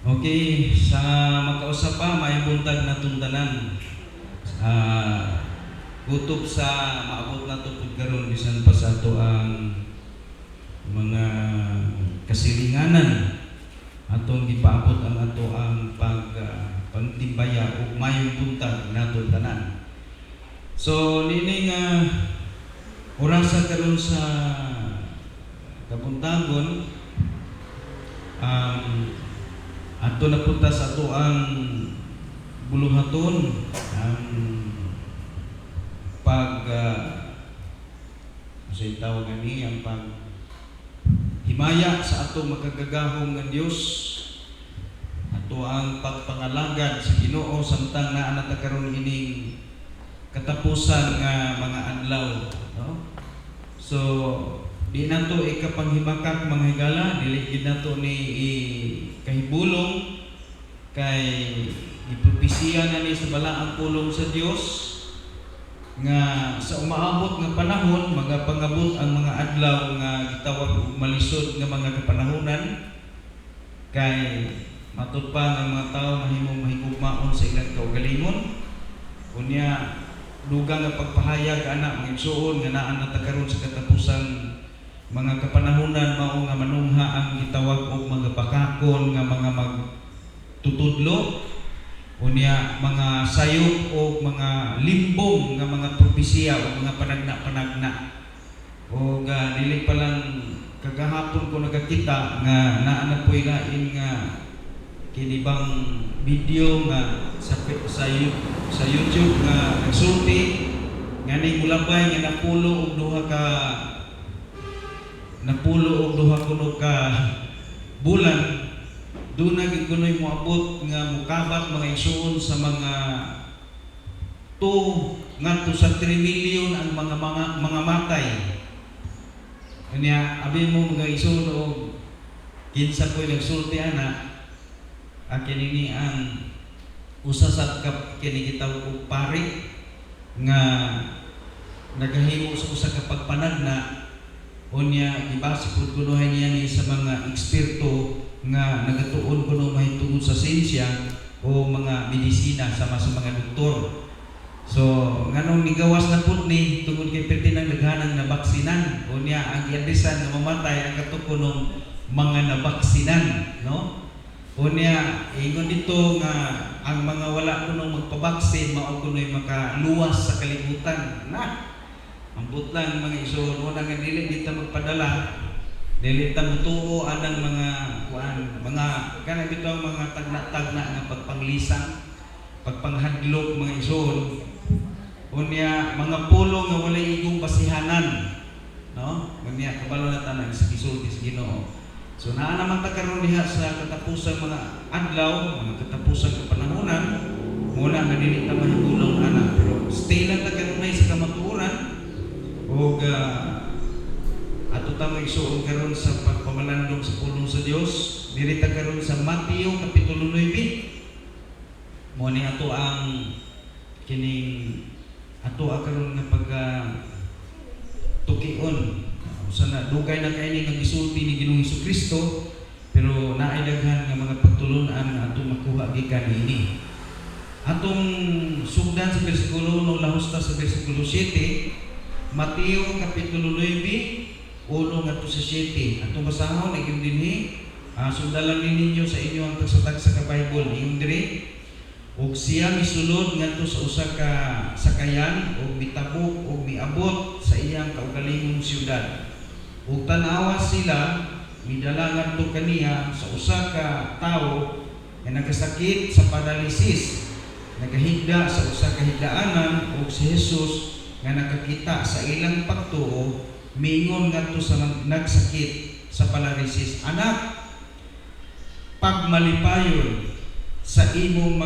Okay, sa magkausap pa, may buntag na tuntanan. Gutob sa maabot na tupod karon bisan pa sa ato ang mga kasilinganan atong gipaabot ang ato ang pagtimbaya ug mayong buntag naton tanan. So nining orasa karon sa kabuntagon ato napunta sa ato ang buluhaton ang say tawag ani ang himaya sa ato makagagahong nga Dios, ato ang pagpangalagad sa Ginoo samtang naa nata karon ining katapusan nga mga adlaw, no? So di nato ikapanghimakak mga higala, dili gid nato ni kahibulong kay gipropesiya na ni sa balaang pulong sa Dios nga sa umaabot nga panahon magapangabot ang mga adlaw nga gitawag og malisod nga mga kapanahonan kay matud pa nga mga tawo mahimong mahigugmaon sa ilang kaugalingon unya dugang nga pagpahayag ana mga igsoon nga naa nata karon sa katapusang mga kapanahonan mao nga manungha ang gitawag og mga bakakon nga mga magtutudlo unya mga sayop o mga limbong nga mga propesiya o mga panagna o dili pa lang kagahapon ko nagakita nga naa na po'y lain nga kinibang video nga sa YouTube nga nagsulti nga ning mulabay nga napulo og duha kuno ka bulan. Doon na gikunoy moabot nga mukabat mga igsoon sa mga 2 ngadto sa 3 million ang mga matay. Kanya abi mo mga igsoon og kinsa ko'y nagsulti ana kini ang usa sa kini gitawag og pari nga nagahimo sa usa ka pagpanagna unya gibase pud kunohan niya ni sa mga eksperto nga nagatuon kuno mahitungod sa siyensya o mga medisina sama sa mga doktor. So nganong migawas na pud ni tungod kay pertinang daghanang nabaksinan unya ang giadresan nga mamatay ang katukunong mga nabaksinan, no? Unya ingon dito nga ang mga wala kuno magpabaksin mao kuno'y makaluwas sa kalibutan na ambot lang mga igsoon una nga dili dita magpadala dili ta mutuo anang mga kana bitaw mga tagna-tagna nga pagpanglisang pagpanghadlok mga igsoon unya mga pulo nga walay igong basihanan, no? Unya kabalo na tanan sa gisulti sa Ginoo. So naa naman ta karon diha sa katapusang mga adlaw, mga katapusang kapanahonan, muna nga dili ta mahigulong ana pero stay lang ta kanunay sa kamatuoran ug ato ta magsuon karon sa pagpamalandong sa pulong sa Dios. Diri ta karon sa Mateo kapitulo 9. Mo ni ato ang kining ato karon nga tukion sana dugay na kay nga gisulti ni Ginoong Hesukristo pero naay daghan nga mga pagtulunan nga ato makuha gikan ini. Atong sugdan sa bersikulo no lahos ta sa bersikulo 7 Mateo kapitulo 9 ulo ngadto sa 7. Atong basahon nagyud dinhi sugdalan ninyo sa inyo ang tagsa-tagsa ka Bible ingon diri ug siya misulod ngadto sa usa ka sakayan ug mitabok ug miabot sa iyang kaugalingong siyudad ug tan-awa sila midala ngadto kaniya sa usa ka tawo nga nagasakit sa paralisis nagahigda sa usa ka higdaanan ug si Jesus nga nakakita sa ilang pagtuo miingon ngadto sa nagsakit sa paralisis, anak, pagmalipayon sa imong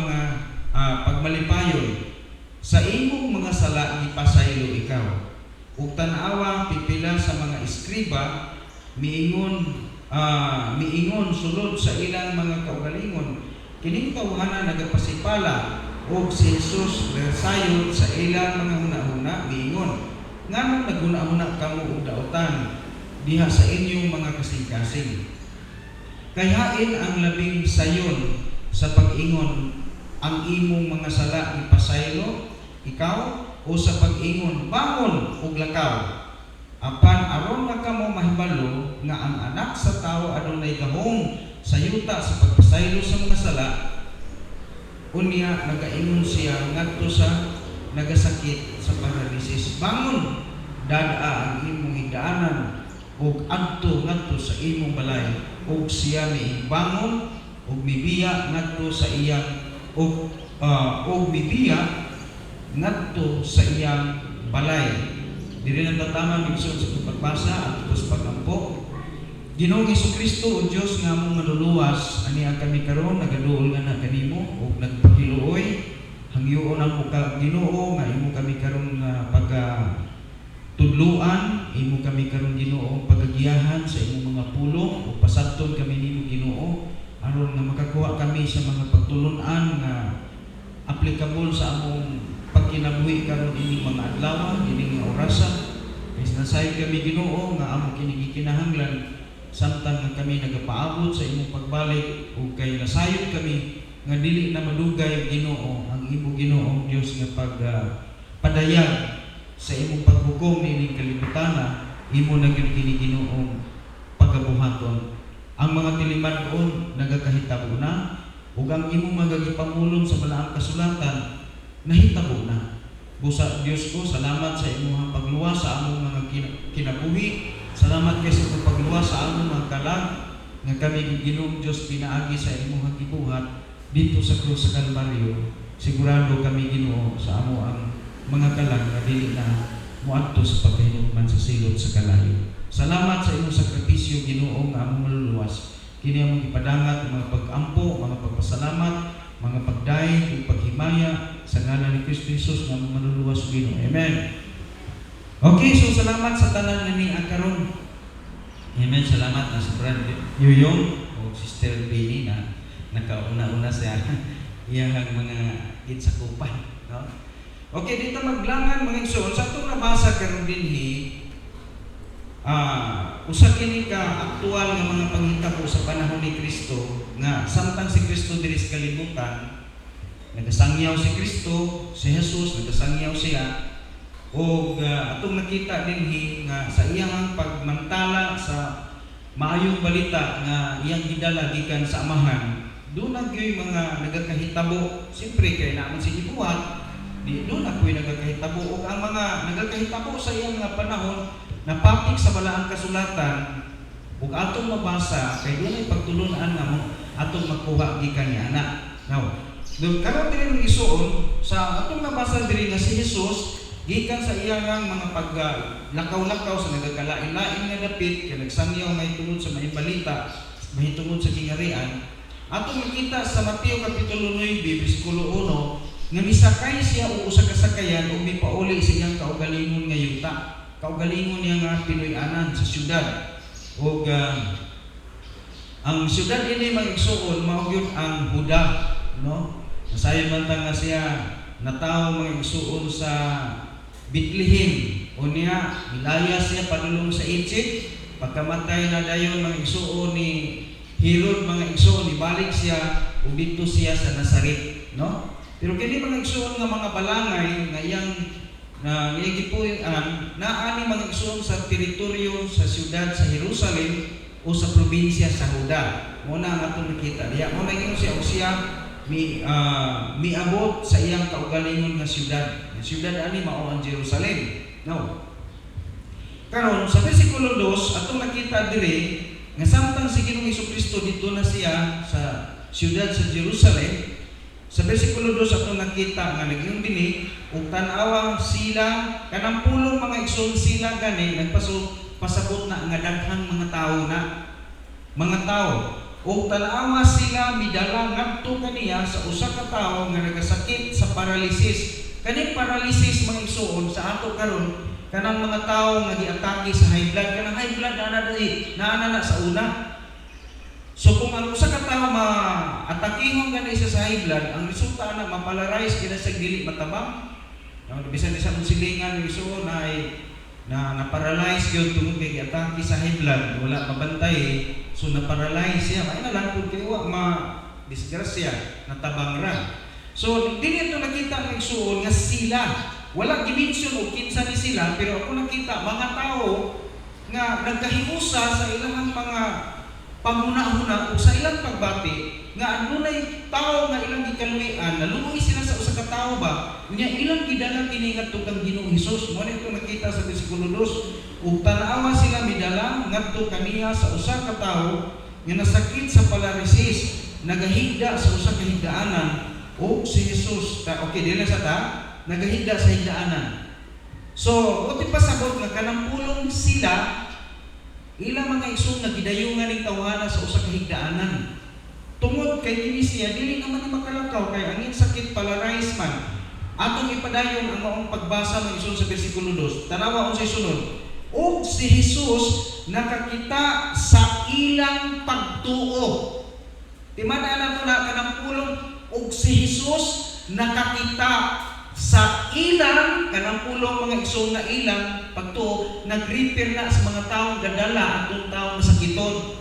mga sala ipasaylo ikaw. Ug tan-awa pipila sa mga eskriba miingon sulod sa ilang mga kaugalingon kining tawhanan nagapasipala ug si Jesus sayod sa ilang mga hunahuna miingon nganong naghuna-huna kamo og daotan diha sa inyong mga kasing-kasing Kay hain ang labing sayon sa pag-ingon ang imong mga sala ipasaylo ikaw, o sa pag-ingon bangon ug lakaw. Apan aron na kamo mahibalo nga ang anak sa tao adunay gahom sa yuta sa pagpasaylo sa mga sala, unya nagaingon siya ngadto sa nagasakit sa paralisis, bangon, dada ang imong higdaanan ug adto ngadto sa imong balay, ug siya mibangon ug mibiya ngadto sa iyang ug mibiya ngadto sa iyang balay. Diri na tataman igsoon sa pagbasa at sa pagampo. Ginoong Hesukristo o Dios nga among manluluwas, ani ang kami karon nagaduol nga na kanimo ug nagpakiluoy hangyoon ang ka Ginoo nga imo kami karon nga tudluan, imo kami karon Ginoo pagagiyahan sa imong mga pulong ug pasabton kami nimo Ginoo aron nga makakuha kami sa mga pagtulon-an nga applicable sa among pagkinabuhi karon ini mga adlaw, ini nga orasa. Kay sinasay kami Ginoo nga among kinikinahanglan samtang nga kami nagapaabot sa imong pagbalik ug kay nasayod kami nga dili na madugay Ginoo ang imo Ginoo Dios nga padayag sa imong paghukom nining kalibutan, imo na gyud kini Ginoo pagabuhaton. Ang mga tiliman-on nagakahitabo na ug ang imong magagipamulong sa balaang kasulatan nahitabo na. Busa Dios ko, salamat sa imong pagluwas sa among mga kinabuhi. Salamat kay sa pagluwas sa among mga kalag nga kami Ginoong Dios pinaagi sa imong gibuhat dito sa krus sa Kalbaryo. Sigurado kami Ginoo sa amo ang mga kalag nga dili na muadto sa paghinugman sa silot sa kalayo. Salamat sa imong sakripisyo Ginoo nga among maluluwas. Kini among ipadangat mga pag-ampo, mga pagpasalamat, mga pagdayon ug paghimaya sa ngalan ni Kristo Jesus nga among manluluwas Ginoo. Amen. Okay, so salamat sa tanan nga ni karon. Amen. Salamat na sa Brad Yuyong o Sister Benny na nakauna-una sa iyang mga kitsakupan, no? Okay, dito maglangan mga igsoon sa atong nabasa karon dinhi. Usa kini ka aktual nga mga panghitabo sa panahon ni Kristo nga samtang si Kristo diri sa kalibutan nagasangyaw si Kristo, si Jesus nagasangyaw siya o atong nakita dinhi nga sa iyang pagmantala sa maayong balita nga iyang gidala gikan sa Amahan. Doon nagyoy mga nagakahitabo, siyempre kay naman si gibuhat, di doon ako'y nagakahitabo o ang mga nagakahitabo sa iyang panahon napapik sa balaang kasulatan ug atong mabasa kay dunay pagtulunan nga mo atong makuha gikan ni anak. Now, karon diri isuon sa atong nabasa diri nga si Jesus gikan sa iyang mga paglakaw-lakaw sa nagakalain-lain nga dapit kay nagsangyaw mahitungod sa may balita, mahitungod sa kingarian. Atong makita sa Mateo kapitulo 9 bersikulo 1 nga misakay siya o usa ka sakayan ug mipauli sa iyang kaugalingon nga yuta. Kaugalingon niya nga Pinoy-anan sa syudad. O ang syudad ini mag-igsuon mao gyud ang Huda, no? Masayon man ta nga siya natawo mag-igsuon sa Bethlehem. Unya milaya siya padulong sa Egypt. Pagkamatay na dayon mag-igsuon ni Herod mga igsuon ibalik siya ug dito siya sa Nazaret, no? Pero kini mga igsuon nga mga balangay nga iyang na gipuy-an naani mga igsoon sa teritoryo sa siyudad sa Jerusalem o sa probinsya sa Huda. Muna ang atong nakita diya. Muna gyud siya o siya miabot sa iyang kaugalingon nga siyudad. Ang siyudad ani mao ang Jerusalem. No. Karon sa bersikulo 2 atong nakita diri nga samtang si Ginoong Hesukristo dito na siya sa siyudad sa Jerusalem. Sa bersikulo 2 atong nakita nga naging dinhi ug tan-awa sila kanang pulong mga igsoon sila gani pasabot na nga daghang mga tao ug tan-awa sila midala ngadto kaniya sa usa ka tawo nga nagasakit sa paralysis. Kani paralysis mga igsoon sa ato karon kanang mga tawo nga giatake sa high blood, kanang high blood na sa una. So kung ang usa ka tawo maatakihon gani sa high blood, ang resulta na mapolarize kina sa dili matabang. Bisan sa silingan ni Iso na paralyze gyud tungod kay atake sa high blood, wala mabantay. So na-paralyze siya, may na lang po kayo ma-disgrasya, natabang ra. So dili ito nakita ng igsuon nga sila, wala gimension o kinsa ni sila, pero ako nakita mga tao nga nagkahiusa sa ilang mga panguna-una o sa ilang pagbati nga adunay tao nga ilang gikaluyan, naluoy sila sa usa ka tawo ba, unya ilang gidala kini ngadto kang Ginoong Hesus. Mo nito nakita sa bersikulo 2, ug tan-awa sila midala ngadto kaniya sa usa ka tawo nga nasakit sa paralisis, nagahigda sa usa ka higdaanan, o si Hesus okay dili sa ta nagahigda sa higdaanan. So uti pasabot nga kanang pulong sila ilang mga igsoon nga gidayungan ning tawhana sa usa ka higdaanan. Tungod kay kini siya dili naman ni makalakaw kay angin sakit paralyze man. Atong ipadayon ang maong pagbasa ng igsoon sa bersikulo 2. Tanawa unsay sunod. Og si Hesus nakakita sa ilang pagtuo. Timada nato na kanang pulong og si Hesus nakakita sa ilang kanang pulong mga igsoon nga ilang pagtuo, nag-repair na sa mga taong gadala atong taong masakiton,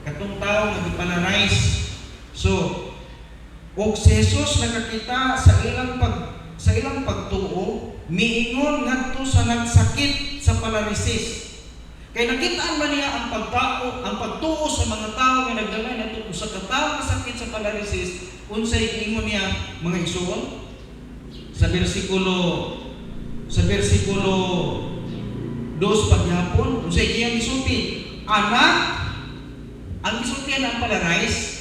katong taong nagpaparalyze. So, og si Jesus nakakita sa ilang pagtuo, miingon ngadto sa nagsakit sa paralysis. Kay nakitaan man niya ang pagtuo sa mga tao nga nagdala nato sa katao nga sakit sa paralysis. Unsay giingon niya mga igsoon? Sa bersikulo 2 paghapon, unsay iyang gisulti? Anak, ang gisultihan ang paralyze.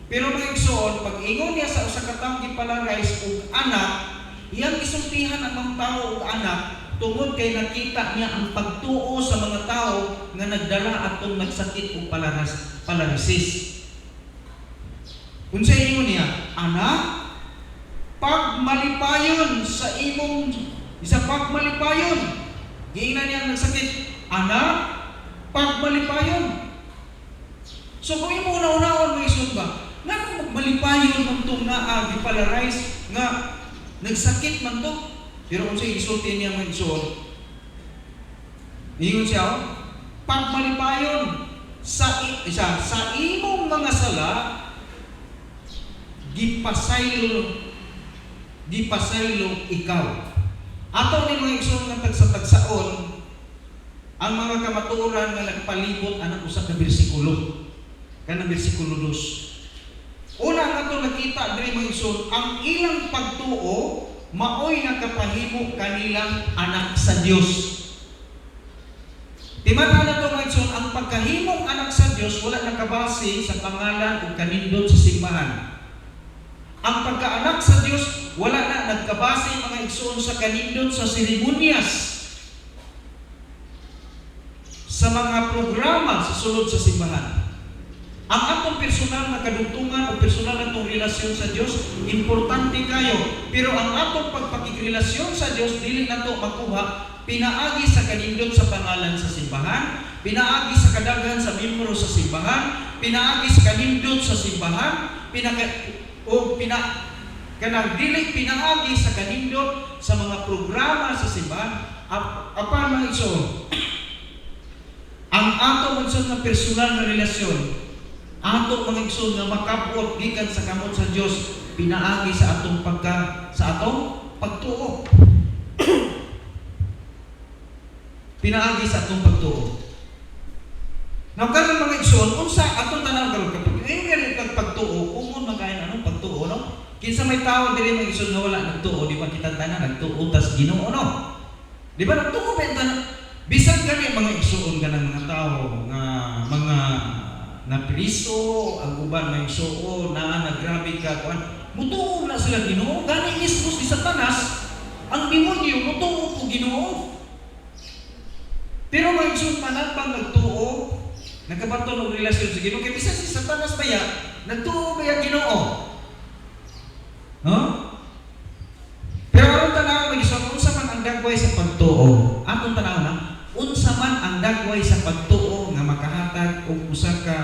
Pero mga igsoon, pag ingon niya sa usa ka tawo giparalyze ug anak, iyang gisultihan ang mga tawo ug anak tungod kay nakita niya ang pagtuo sa mga tao nga nagdala atong nagsakit ug paralysis. Unsay ingon niya? Anak, pagmalipayon sa imong isa pagmalipayon. Giingnan niya ang nagsakit. Anak, pagmalipayon. So kung imo una-unaon mo isod ba? Nga magmalipayon ang itong giparalyze nga nagsakit man to. Pero kung siya isulti niya mga igsoon, ingon siya, pagmalipayon sa imong mga sala, gipasaylo ikaw. Ato ni mga igsoon nga tagsa-tagsaon ang mga kamatuoran nga nagpalibot anang usa ka bersikulo. Kanang bersikulo 2. Una nga ito nakita diri mga igsoon, ang ilang pagtuo maoy nakapahimo kanilang anak sa Dios. Timana na ito mga igsoon, ang pagkahimong anak sa Dios wala nakabase sa pangalan o kanindot sa simbahan. Ang pagkaanak sa Dios wala na nagkabase mga igsoon sa kanindot sa seremonyas, sa mga programa sa sulod sa simbahan. Ang atong personal na kadugtungan o personal na itong relasyon sa Diyos, importante kayo. Pero ang atong pagpakikrelasyon sa Diyos, dili na ito makuha, pinaagi sa kanindot sa pangalan sa simbahan, pinaagi sa kadaghan sa membro sa simbahan, pinaagi sa kanindot sa simbahan, kanang dili pinaagi sa kanindot sa mga programa sa simbahan. Apan mga igsoon, ang atong na personal na relasyon, atong mga igsoon nga makabot gikan sa kamot sa Dios, pinaagi sa atong pagtuo. Pinaagi sa atong pagtuo. Now karon mga igsoon, unsa atong tanaw karon kapag pagtuo, kung magayon anong pagtuo, no? Kinsa may tawo diri mga igsoon nga wala nagtuo, di ba kita tanan nagtuo tas Ginoo, no? Di ba nagtuo benta bisan gani mga igsoon ganang mga tawo nga mga napriso, ang uban may igsoon na nagrabe ka kuan, mutuo na sila Ginoo. Gani mismo si Satanas, ang demonyo mutuo ko Ginoo. Pero mga igsoon tanan pang nagtuo, nagkabaton og relasyon sa Ginoo, kay bisan si Satanas baya nagtuo baya Ginoo. No? Pero aron tanaw mga igsoon, unsa man ang dagway sa pagtuo? Atong tanaw na, unsa man ang dagway sa pagtuo nga makahatag og usa ka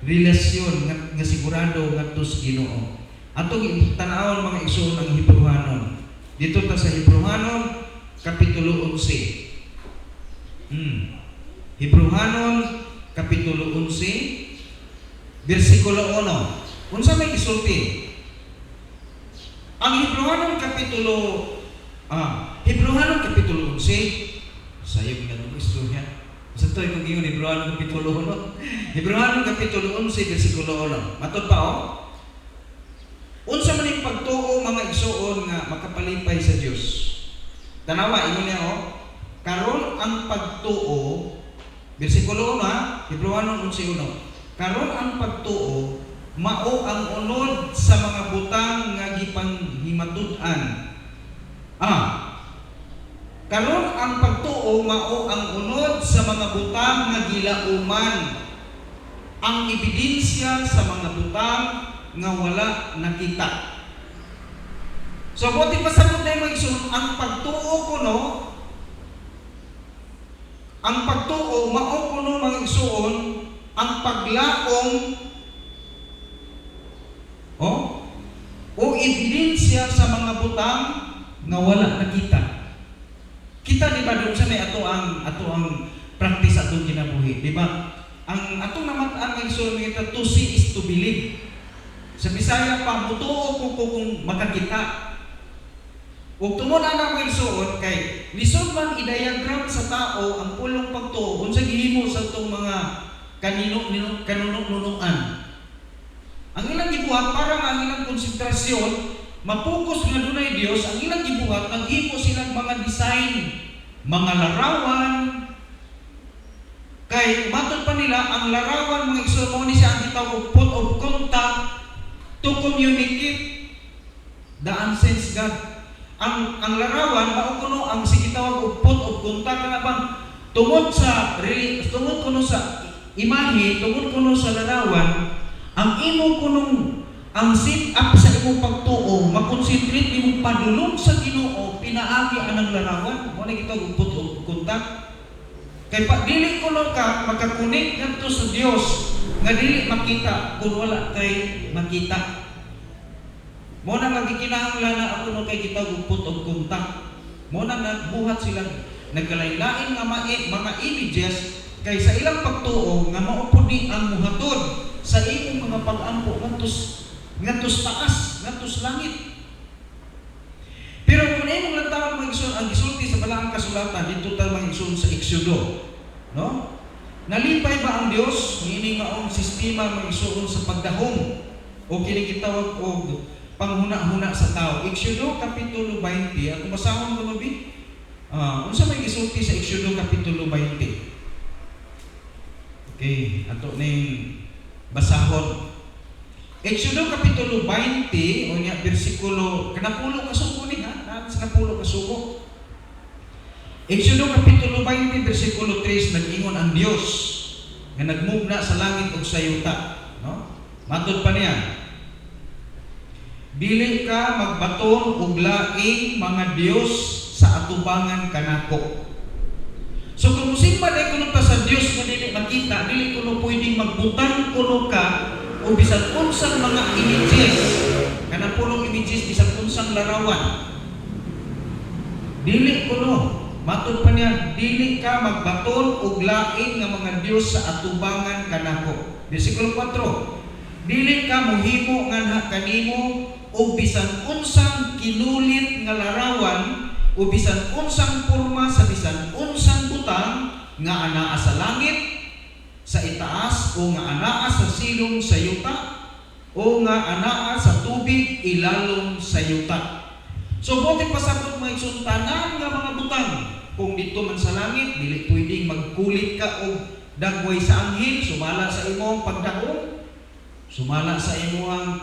relasyon nga sigurado ngadto sa Ginoo. Atong tan-awon mga igsoon ang Hebrehanon. Dito ta sa Hebrehanon kapitulo 11. Hebrehanon Kapitulo 11, bersikulo 1. Unsa may gisulti? Ang Hebrewanon kapitulo 11, sayop nga nung istorya. Sa to kung yung Hebrewanon kapitulo 1. Hebrewanon kapitulo 11, bersikulo 1. Matod pa unsa man yung pagtuo mga igsoon nga makapalipay sa Dios. Tanawa ingon niya karon ang pagtuo, bersikulo 1, Hebrewanon 11:1. Karon ang pagtuo mao ang unod sa mga butang nga gipanghimatud-an. Karon ang pagtuo mao ang unod sa mga butang nga gilauman, ang ebidensya sa mga butang nga wala nakita. So buti pasabot na yung igsoon, ang pagtuo kuno, ang pagtuo mao kuno mga igsoon, ang paglaom o ebidensya sa mga butang nga wala nakita. Kita di ba doon sa may ato ang practice atong kinabuhi, di ba? Ang atong namataan ng igsoon nga to see is to believe. Sa Bisaya pa mutuo kung makakita. Ug tungod ana mga igsoon kay lisod man i-diagram sa tao ang pulong pagtuo unsa gihimo sa atong mga kanunuan. Ang ilang gibuhat para ang ilang konsentrasyon mapokus nga dunay Dios, ang ilang gibuhat naghimo silang mga design, mga larawan. Kay matod pa nila ang larawan mga igsoon mo ni siya ang gitawag put of contact to communicate the unsensed God. Ang larawan mao kuno ang sigitawag og put of contact na bang tungod kuno sa imahe, tungod kuno sa larawan, ang imo kunong ang sit up sa imong pagtuo, makonsentrate imong padulong sa Ginoo, pinaagi anang larawan, mo na gitawag og put of contact. Kay pa dili kuno ka makakunik ngadto sa Dios nga dili makita kung wala kay makita. Mo na magikinahanglan na ako no kay kita gupot og kontak. Mo na nagbuhat sila nagkalain-lain nga mga images kay sa ilang pagtuo nga mao pud ni ang muhatod sa imong mga pag-ampo ngadtos taas, ngadtos langit. Pero kung imong lantawan mga igsoon ang gisulti sa balaang kasulatan dito ta mga igsoon sa Exodo, no? Nalipay ba ang Dios niini maong sistema mga igsoon sa pagdahom o kini gitawag og panghuna-huna sa tao? Exodo kapitulo 20, at basahon ko mabi. Unsa may gisulti sa Exodo kapitulo 20? Okay, ato ning basahon. Exodo kapitulo 20 o niya bersikulo kanapulo kasugo ni sa napulo kasugo. Exodo kapitulo 20 bersikulo 3 nag-ingon ang Dios nga nagmugna sa langit ug sa yuta, no? Matod pa niya, dili ka magbaton og laing mga Dios sa atubangan kanako. So kung musimba day kuno ta sa Dios nga dili makita, dili kuno pwedeng magbutang kuno ka o bisan unsang mga images, kanang pulong images bisan unsang larawan. Dili kuno, matod pa niya, dili ka magbaton og laing nga mga Dios sa atubangan kanako. Bersikulo 4, dili ka mohimo nganha kanimo o bisan unsang kinulit nga larawan o bisan unsang porma sa bisan unsang butang nga anaa sa langit, sa itaas o nga anaa sa silong sa yuta o nga anaa sa tubig ilalom sa yuta. So buti pasabot mga igsoon tanan nga mga butang kung dito man sa langit dili pwedeng magkulit ka og dagway sa anghel sumala sa imong pagdahom, sumala sa imong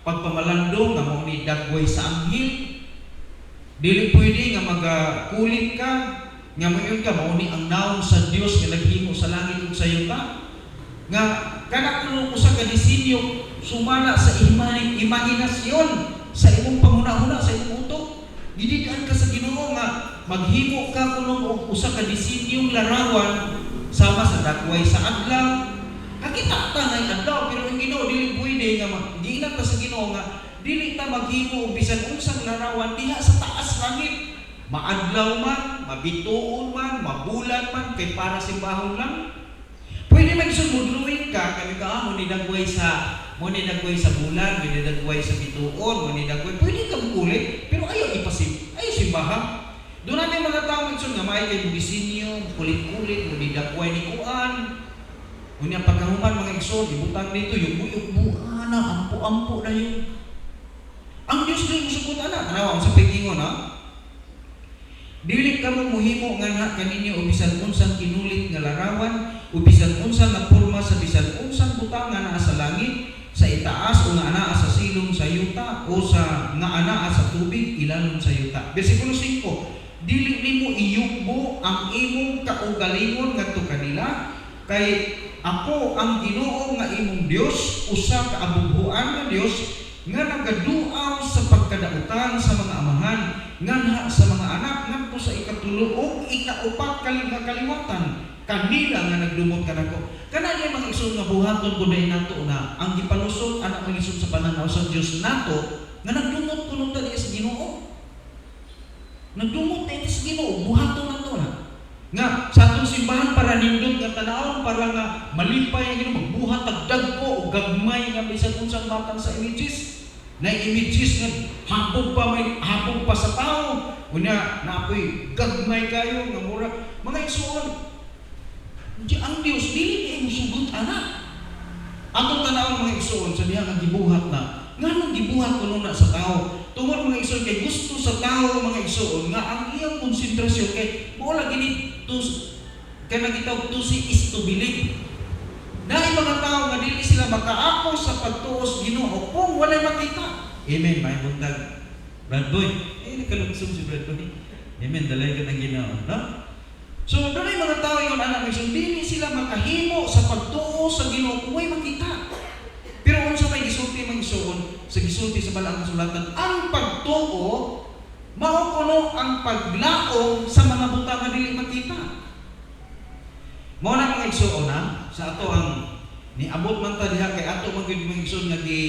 pagpamalandong nga mao ni dagway sa anghel. Dili pwede nga magakulit ka nga mayon ka mao ni ang naong sa Dios nga naghimo sa langit ug sa yuta. Nga kana kuno usa ka disenyo sumala sa imahinasyon sa imong panghuna-huna sa imong utok. Gidikan ka sa Ginoo nga maghimo ka kuno og usa ka disenyong larawan sama sa dagway sa adlaw. Kakita ta nga adlaw pero ang Ginoo dili pwede nga giilang ta sa Ginoo nga dili ta maghimo og bisan unsang larawan diha sa taas langit. Maadlaw man, mabituon man, mabulan man kay para simbahon lang. Pwede mag-isod mo drawing ka, kami ka, mo nidagway sa bulan, mo nidagway sa bituon, mo nidagway, pwede kang kulit, pero ayaw simbahan. Doon natin mga tao mag-isod nga, may kay bugisinyo, kulit-kulit, mo nidagway ni kuan, unya pagkahuman mga isod, ibutang dito, yung buyog-buan na, ampo-ampo na yun. Ang Diyos na yung sugot anak, kanawang sa pegingon ha? Dili ka mo muhimo nga na kaninyo ubisan unsang kinulit nga larawan, ubisan unsang nga porma sa bisan unsang butangan na sa langit, sa itaas o nga anaa sa silong sa yuta o sa nga anaa sa tubig ilalom sa yuta. Versikulo 5, dili nimo iyugbo ang imong kaugalingon ngadto kanila, kay ako ang Ginoo nga imong Dios, usa ka abubuan nga Dios nga nagaduaw sa pagkadautan sa mga amahan, nganha sa mga anak ngadto sa ikatulo o ikaupat nga kaliwatan kanila nga nagdumot kanako. Kana diay mga isod nga buhaton ko dai nato na ang gipalusot anak mga isod sa pananaw sa Dios nato nga nagdumot kuno ta sa Ginoo. Nagdumot ta sa Ginoo, buhaton nato na. Nga sa atong simbahan para nindot nga tanawon para nga malipay ang Ginoo, magbuhat tagdag ko o gagmay nga bisan unsang matang sa images. Na images nga hapog pa sa tao. Unya naapoy gagmay kayo nga mura mga igsoon. Ang Dios dili kay musugot ana. Atong tanawon mga igsoon sa diha nga gibuhat na. Nganong gibuhat kuno na sa tao? Tungod mga igsoon kay gusto sa tao mga igsoon nga ang iyang konsentrasyon kay mo lagi ni kay nagitawag to si is to believe. Dahil mga tao nga dili sila makaako sa pagtuos Ginoo kung walay makita. Amen. May buntag. Brad Boy. Nakalugsog si Brad Boy. Amen. Dalay ka ng Ginoo. No? So, doon ay mga tao yung anak ng dili sila makahimo sa pagtuo sa Ginoo kung way makita. Pero unsa may gisulti mga isuon sa gisulti sa balaang kasulatan, ang pagtuo mao kuno ang paglaom sa mga butang nga dili makita. Mao na mga igsoon na sa ato ang niabot man ta diha kay ato mga igsoon nga di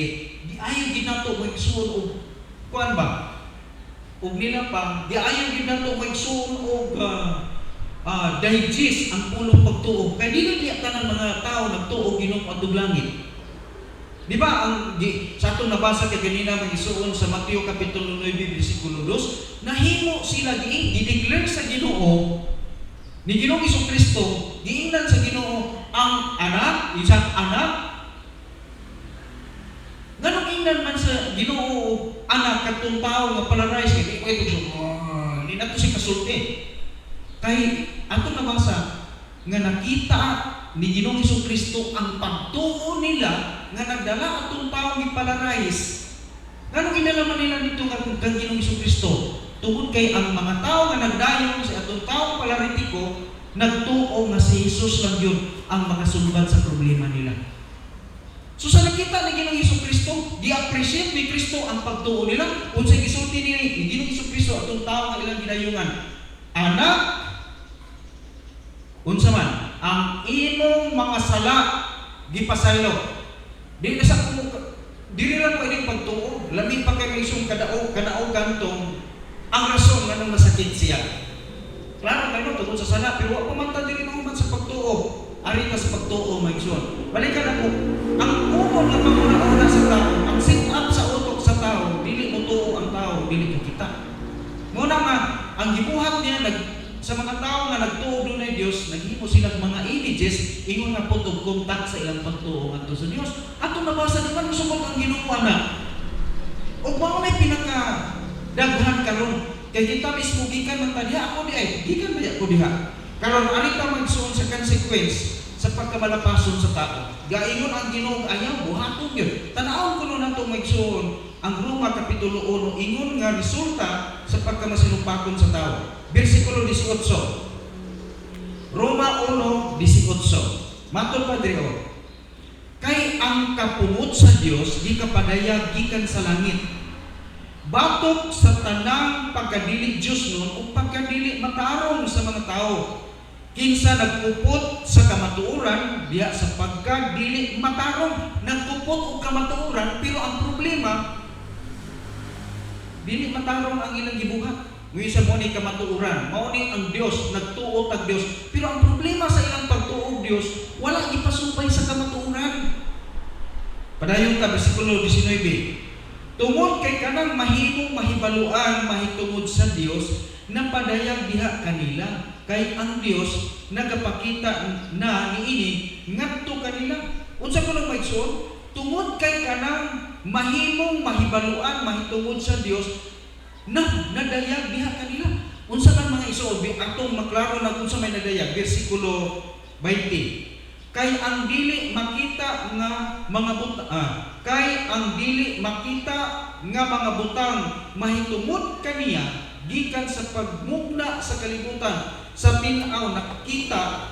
ayo gid nato mga igsoon og kuan ba? Og nila pa di ayo gid nato mga igsoon og digest ang pulong pagtuo. Kay dili diya tanan mga tao nagtuo Ginoo adtong langit. Di ba ang sa atong nabasa kay kanina mga igsoon sa Mateo kapitulo 9 bersikulo 2, nahimo sila gi-declare sa Ginoo ni Ginoong Jesucristo, giingnan sa Ginoo ang anak, isang anak. Nganong ingnan man sa Ginoo anak katong tao nga palarais kay ito siya. Hindi na to si kasulti. Kay ato nabasa nga nakita ni Ginoong Jesucristo ang pagtuo nila nga nagdala atong tao ni palarais. Nganong inalaman nila dito nga kang Ginoong Jesucristo? Tungod kay ang mga tao nga nagdayon sa atong taong palaritiko, nagtuo nga si Jesus lang yun ang makasulbad sa problema nila. So sa nakita ni Ginoong Jesucristo, di-appreciate ni Kristo ang pagtuo nila. Unsay gisulti ni Ginoong Jesucristo atong tao nga ilang ginayungan, anak, unsa man, ang imong mga sala gipasaylo. Dili lang ko ining pagtuo, lami pa kay may isong kadao kantong ang rason nga nang masakit siya. Klaro kayo tungkol sa sala, pero ako man ta dili mahuman sa pagtuo. Ari ka sa pagtuo, my son. Balikan ako. Ang umon nga panguna-una sa tao, ang sit up sa utok sa tao, dili mo tuo ang tao, dili ka kita. Muna nga, ang gibuhat niya sa mga tao nga nagtuo doon ay Diyos, naghimo silang mga images, ingon nga po og kontak sa ilang pagtuo ngadto sa Dios. Ato nabasa naman sumot ang Ginoo na. Og mao may pinaka daghan karon kay kita mismo gikan man ta diha ako di ay gikan ba ako diha karon ani ta magsuon sa consequence sa pagkamalapason sa tao gaingon ang Ginoo ayaw buhaton gyud tan-awon kuno nato magsuon ang Roma kapitulo 1 ingon nga resulta sa pagkamasinupakon sa tao bersikulo 18 Roma 1:18 matud pa diri kay ang kapungot sa Dios di kapadayag gikan sa langit batok sa tanang pagkadili Diyos nun o pagkadili matarong sa mga tao. Kinsa nagkupot sa kamatuoran, diya sa pagkadili matarong, nagkupot o kamatuoran, pero ang problema, dili matarong ang ilang gibuhat. Nguisa mo ni kamatuuran, mao ni ang Dios, nagtuo tag Dios. Pero ang problema sa ilang pagtuo Dios, wala gipasumpay sa kamatuuran. Padayon ta bersikulo 19. Tungod kay kanang mahimong mahibaluan mahitungod sa Dios, napadayag diha kanila kay ang Dios nagapakita na niini ngadto kanila. Unsa ko lang maigsoon? Tungod kay kanang mahimong mahibaluan mahitungod sa Dios, nadayag diha kanila. Unsa man mga isuod atong maklaro na unsa may nadayag, bersikulo 20. Kay ang dili makita nga mga kay ang dili makita nga mga butang mahitungod kaniya gikan sa pagmugna sa kalibutan, sa tin-aw nakita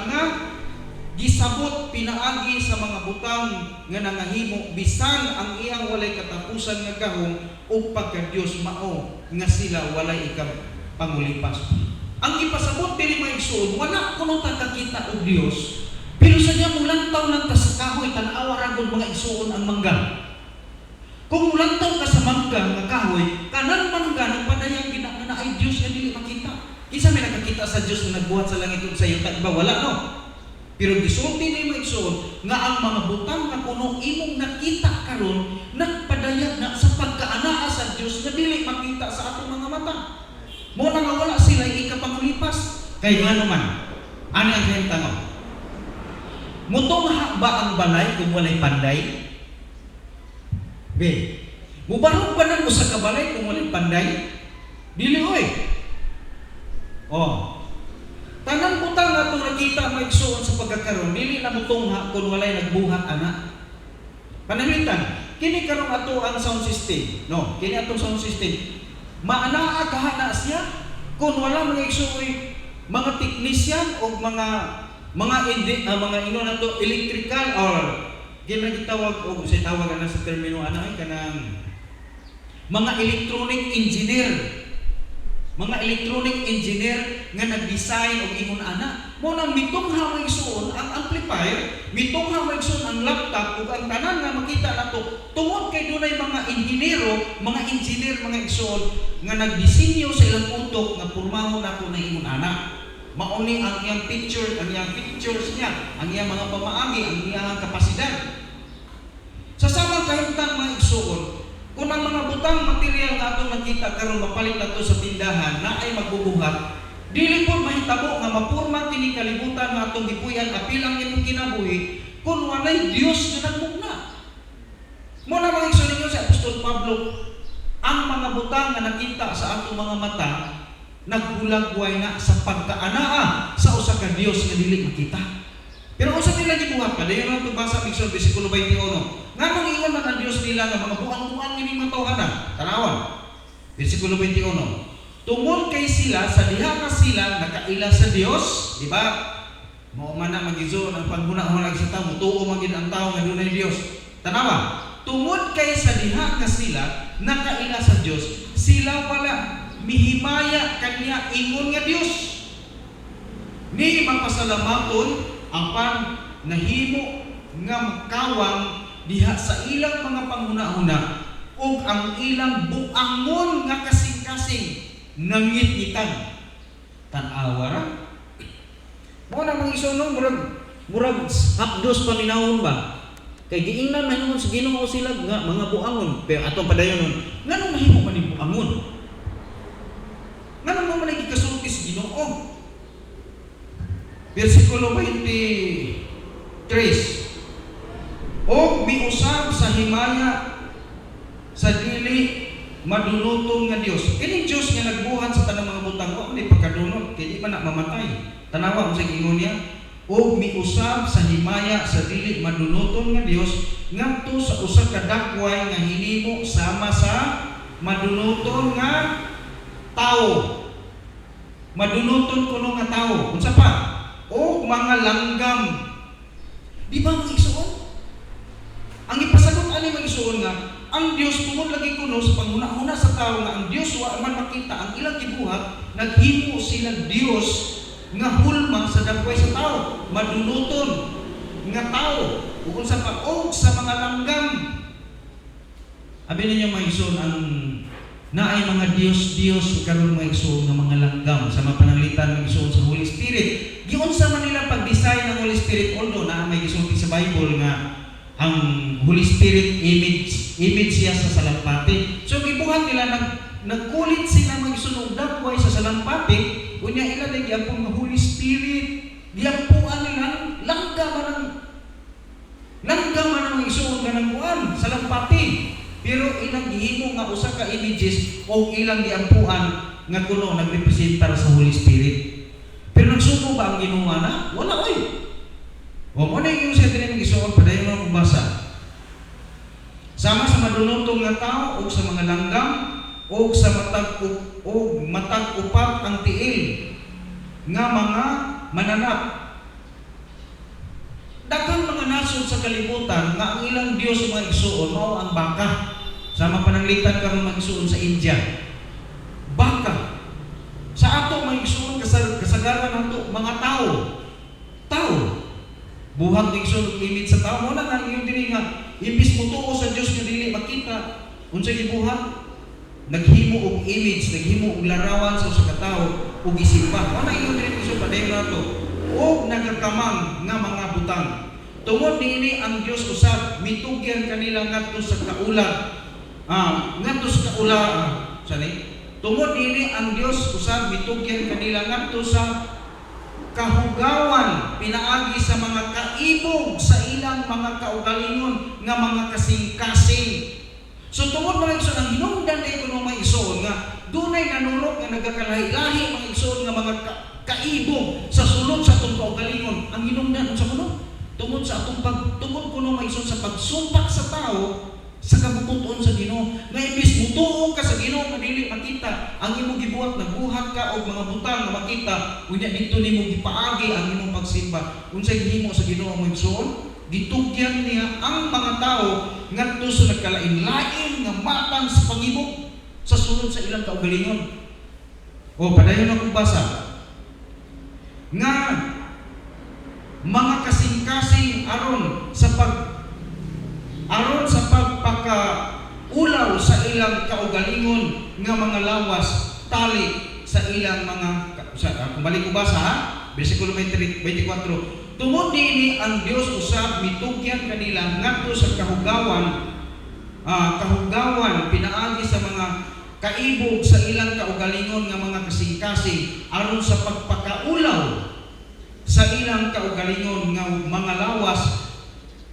nga gisabot pinaagi sa mga butang nga nangahimo bisan ang iyang walay katapusan nga gahom ug pagka-Dios mao nga sila walay pangulipas. Ang ipasabot diri maigsoon, wala kuno ta kakita og Dios, pero sa diya mulantaw lang ta sa kahoy tan-awa ragod mga igsoon ang mangga. Kung mulantaw ka sa mangga nga kahoy, kanang mangga nagpadayag na ay Dios nga dili makita. Isa may nakakita sa Dios nga nagbuhat sa langit ug sa yuta, iba wala no. Pero gisulti ni maigsoon nga ang mga butang nga kuno imong nakita karon nagpadayag na sa pagkaanaa sa Dios nga dili makita sa atong mga mata. Mo na nga wala sila ikapangulipas. Kay nga naman, ani ang kayong tanong, mutungha ba ang balay kung walay panday? Be, mubarog ba na mo sa kabalay kung walay panday? Dili oy. Oh, tanang butang na itong nakita maigsoon sa pagkakaroon, dili na mutungha kung walay nagbuhat anak. Panamitan, kini karong ato ang sound system. No, kini atong sound system. Maanaa kahana siya kung wala mga igsuoy mga technician o mga ino na to electrical or ginagitawag o sa tawag na sa termino ana ay kanang mga electronic engineer nga nag-design og ingon ana mo nang mitungha maigsoon ang amplifier, mitungha maigsoon ang laptop ug ang tanan nga makita nato tungod kay dunay mga engineer mga igsoon nga nagdisenyo sa ilang utok nga pormahon nato na ingon ana. Mauni ang iyang features niya, ang iyang mga pamaagi, ang iyang kapasidad. Sa samang kahimtang mga igsoon, kung ang mga butang material nga atong nakita karon mapalit nato sa tindahan na ay magbubuhat, dili po mahitabo nga mapurma kini kalibutan nga atong gipuy-an apilang imong kinabuhi kung walay Dios nga nagmugna. Mo na mga igsoon ninyo si Apostol Pablo, ang mga butang nga nakita sa atong mga mata nagbulagway na sa pagkaanaa sa usa ka Dios nga dili makita. Pero usa nila gibuhat pa dayon ang basa Exodus bersikulo 21. Nganong ingon man ang Dios nila nga mga buang-buang ini matawhanan. Tanawan. Bersikulo 21. Tungod kay sila sa diha ka sila nakaila sa Dios, di ba? Mao man na magizo ang paghuna-huna sa tawo, tuo man gid ang tawo nga dunay Dios. Tanawa. Tungod kay sa diha ka sila nakaila sa Dios, sila wala mihimaya kanya ingon nga Dios. Ni mapasalamaton apan nahimo nga makawang diha sa ilang mga panghuna-huna ug ang ilang buangon nga kasing-kasing nangit-ngitan. Tan-awa ra. Mo na mga isunong murag hapdos paminahon ba? Kay giingnan mahimong sa Ginoo sila nga mga buangon. Pero atong padayon nganong mahimo man ni buangon? Nganong mo man ikasulti sa Ginoo? Bersikulo 23. O miusab sa himaya sa dili madunutong nga Dios. Kini Dios nga nagbuhat sa tanang mga butang o di pagkadunot kay di man na mamatay. Tanawa sa ingon niya, o miusab sa himaya sa dili madunutong nga Dios ngadto sa usa ka dakway nga hinimo sama sa madunutong nga tao. Madunuton kuno nga tao. Unsa pa? O mga langgam. Di ba mga igsoon? Ang ipasagot ani mga igsoon nga, ang Dios tungod lagi kuno sa panghuna-huna sa tao nga ang Dios wa man makita ang ilang gibuhat, naghimo sila Dios nga hulma sa dakway sa tao, madunuton nga tao. Ug unsa pa og sa mga langgam. Abi ninyo mga igsoon ang na ay mga Dios karon mga igsoon nga mga langgam sa mapananglitan ng igsoon sa Holy Spirit. Giunsa man nila pag-design ng Holy Spirit, although na may gisulti sa Bible nga ang Holy Spirit image siya sa salampati. So gibuhat nila nagkulit sila mga igsoon dagway sa salampati, unya ila day giapon nga Holy Spirit. Giampuan nila langgam man ang igsoon kanang kuan salampati. Pero ilang gihimo nga usa ka images o ilang giampuan nga kuno nagrepresentar sa Holy Spirit. Pero nagsuko ba ang Ginoo na? Wala oy. O mo na yung sa dinhi gisuon padayon mo basa. Sama sa madunotong nga tao o sa mga langgam o sa matag upat ang tiil nga mga mananap. Daghang mga nasod sa kalibutan nga ang ilang Dios mga igsoon mao ang baka. Sama pananglitan karon mga igsoon sa India. Baka. Sa ato mga igsoon kasagaran nato mga tao. Tao. Buhat ng igsoon image sa tao mo na nang yung dili nga imbis mo tuo sa Dios nga dili makita unsa gibuhat naghimo og image, naghimo og larawan sa usa ka tawo ug isipa. Ano yung dili igsoon padayon nato? O nagakamang nga mga butang. Tungod niini ang Dios usab mitugyan kanila ngadto sa kaulag. Ngadto sa kaulag. Tungod niini ang Dios usab mitugyan kanila ngadto sa kahugawan pinaagi sa mga kaibog sa ilang mga kaugalingon nga mga kasing-kasing. So tungod mga igsoon ang hinungdan kay kuno mga igsoon nga dunay nanulok nga nagakalahi-lahi mga igsoon nga mga kaibog sa sulod sa atong kaugalingon. Ang hinungdan unsa kuno? Tungod sa atong pagtungod kuno mga igsoon sa pagsumpak sa tao sa kabubuton sa Ginoo. Nga imbis mutuo ka sa Ginoo nga dili makita, ang imong gibuhat nagbuhat ka og mga butang nga makita, unya dito nimo gipaagi ang imong pagsimba. Unsay gihimo sa Ginoo mga igsoon? Gitugyan niya ang mga tao ngadto sa nagkalain-lain nga matang sa pangibok sa sulod sa ilang kaugalingon. O padayon akong basa nga mga kasing-kasing aron sa pagpakaulaw sa ilang kaugalingon nga mga lawas tali sa ilang mga kung balik ko basa ha, bersikulo 24. Tungod niini ang Dios usab mitugyan kanila ngadto sa kahugawan pinaagi sa mga kaibog sa ilang kaugalingon nga mga kasing-kasing aron sa pagpakaulaw sa ilang kaugalingon nga mga lawas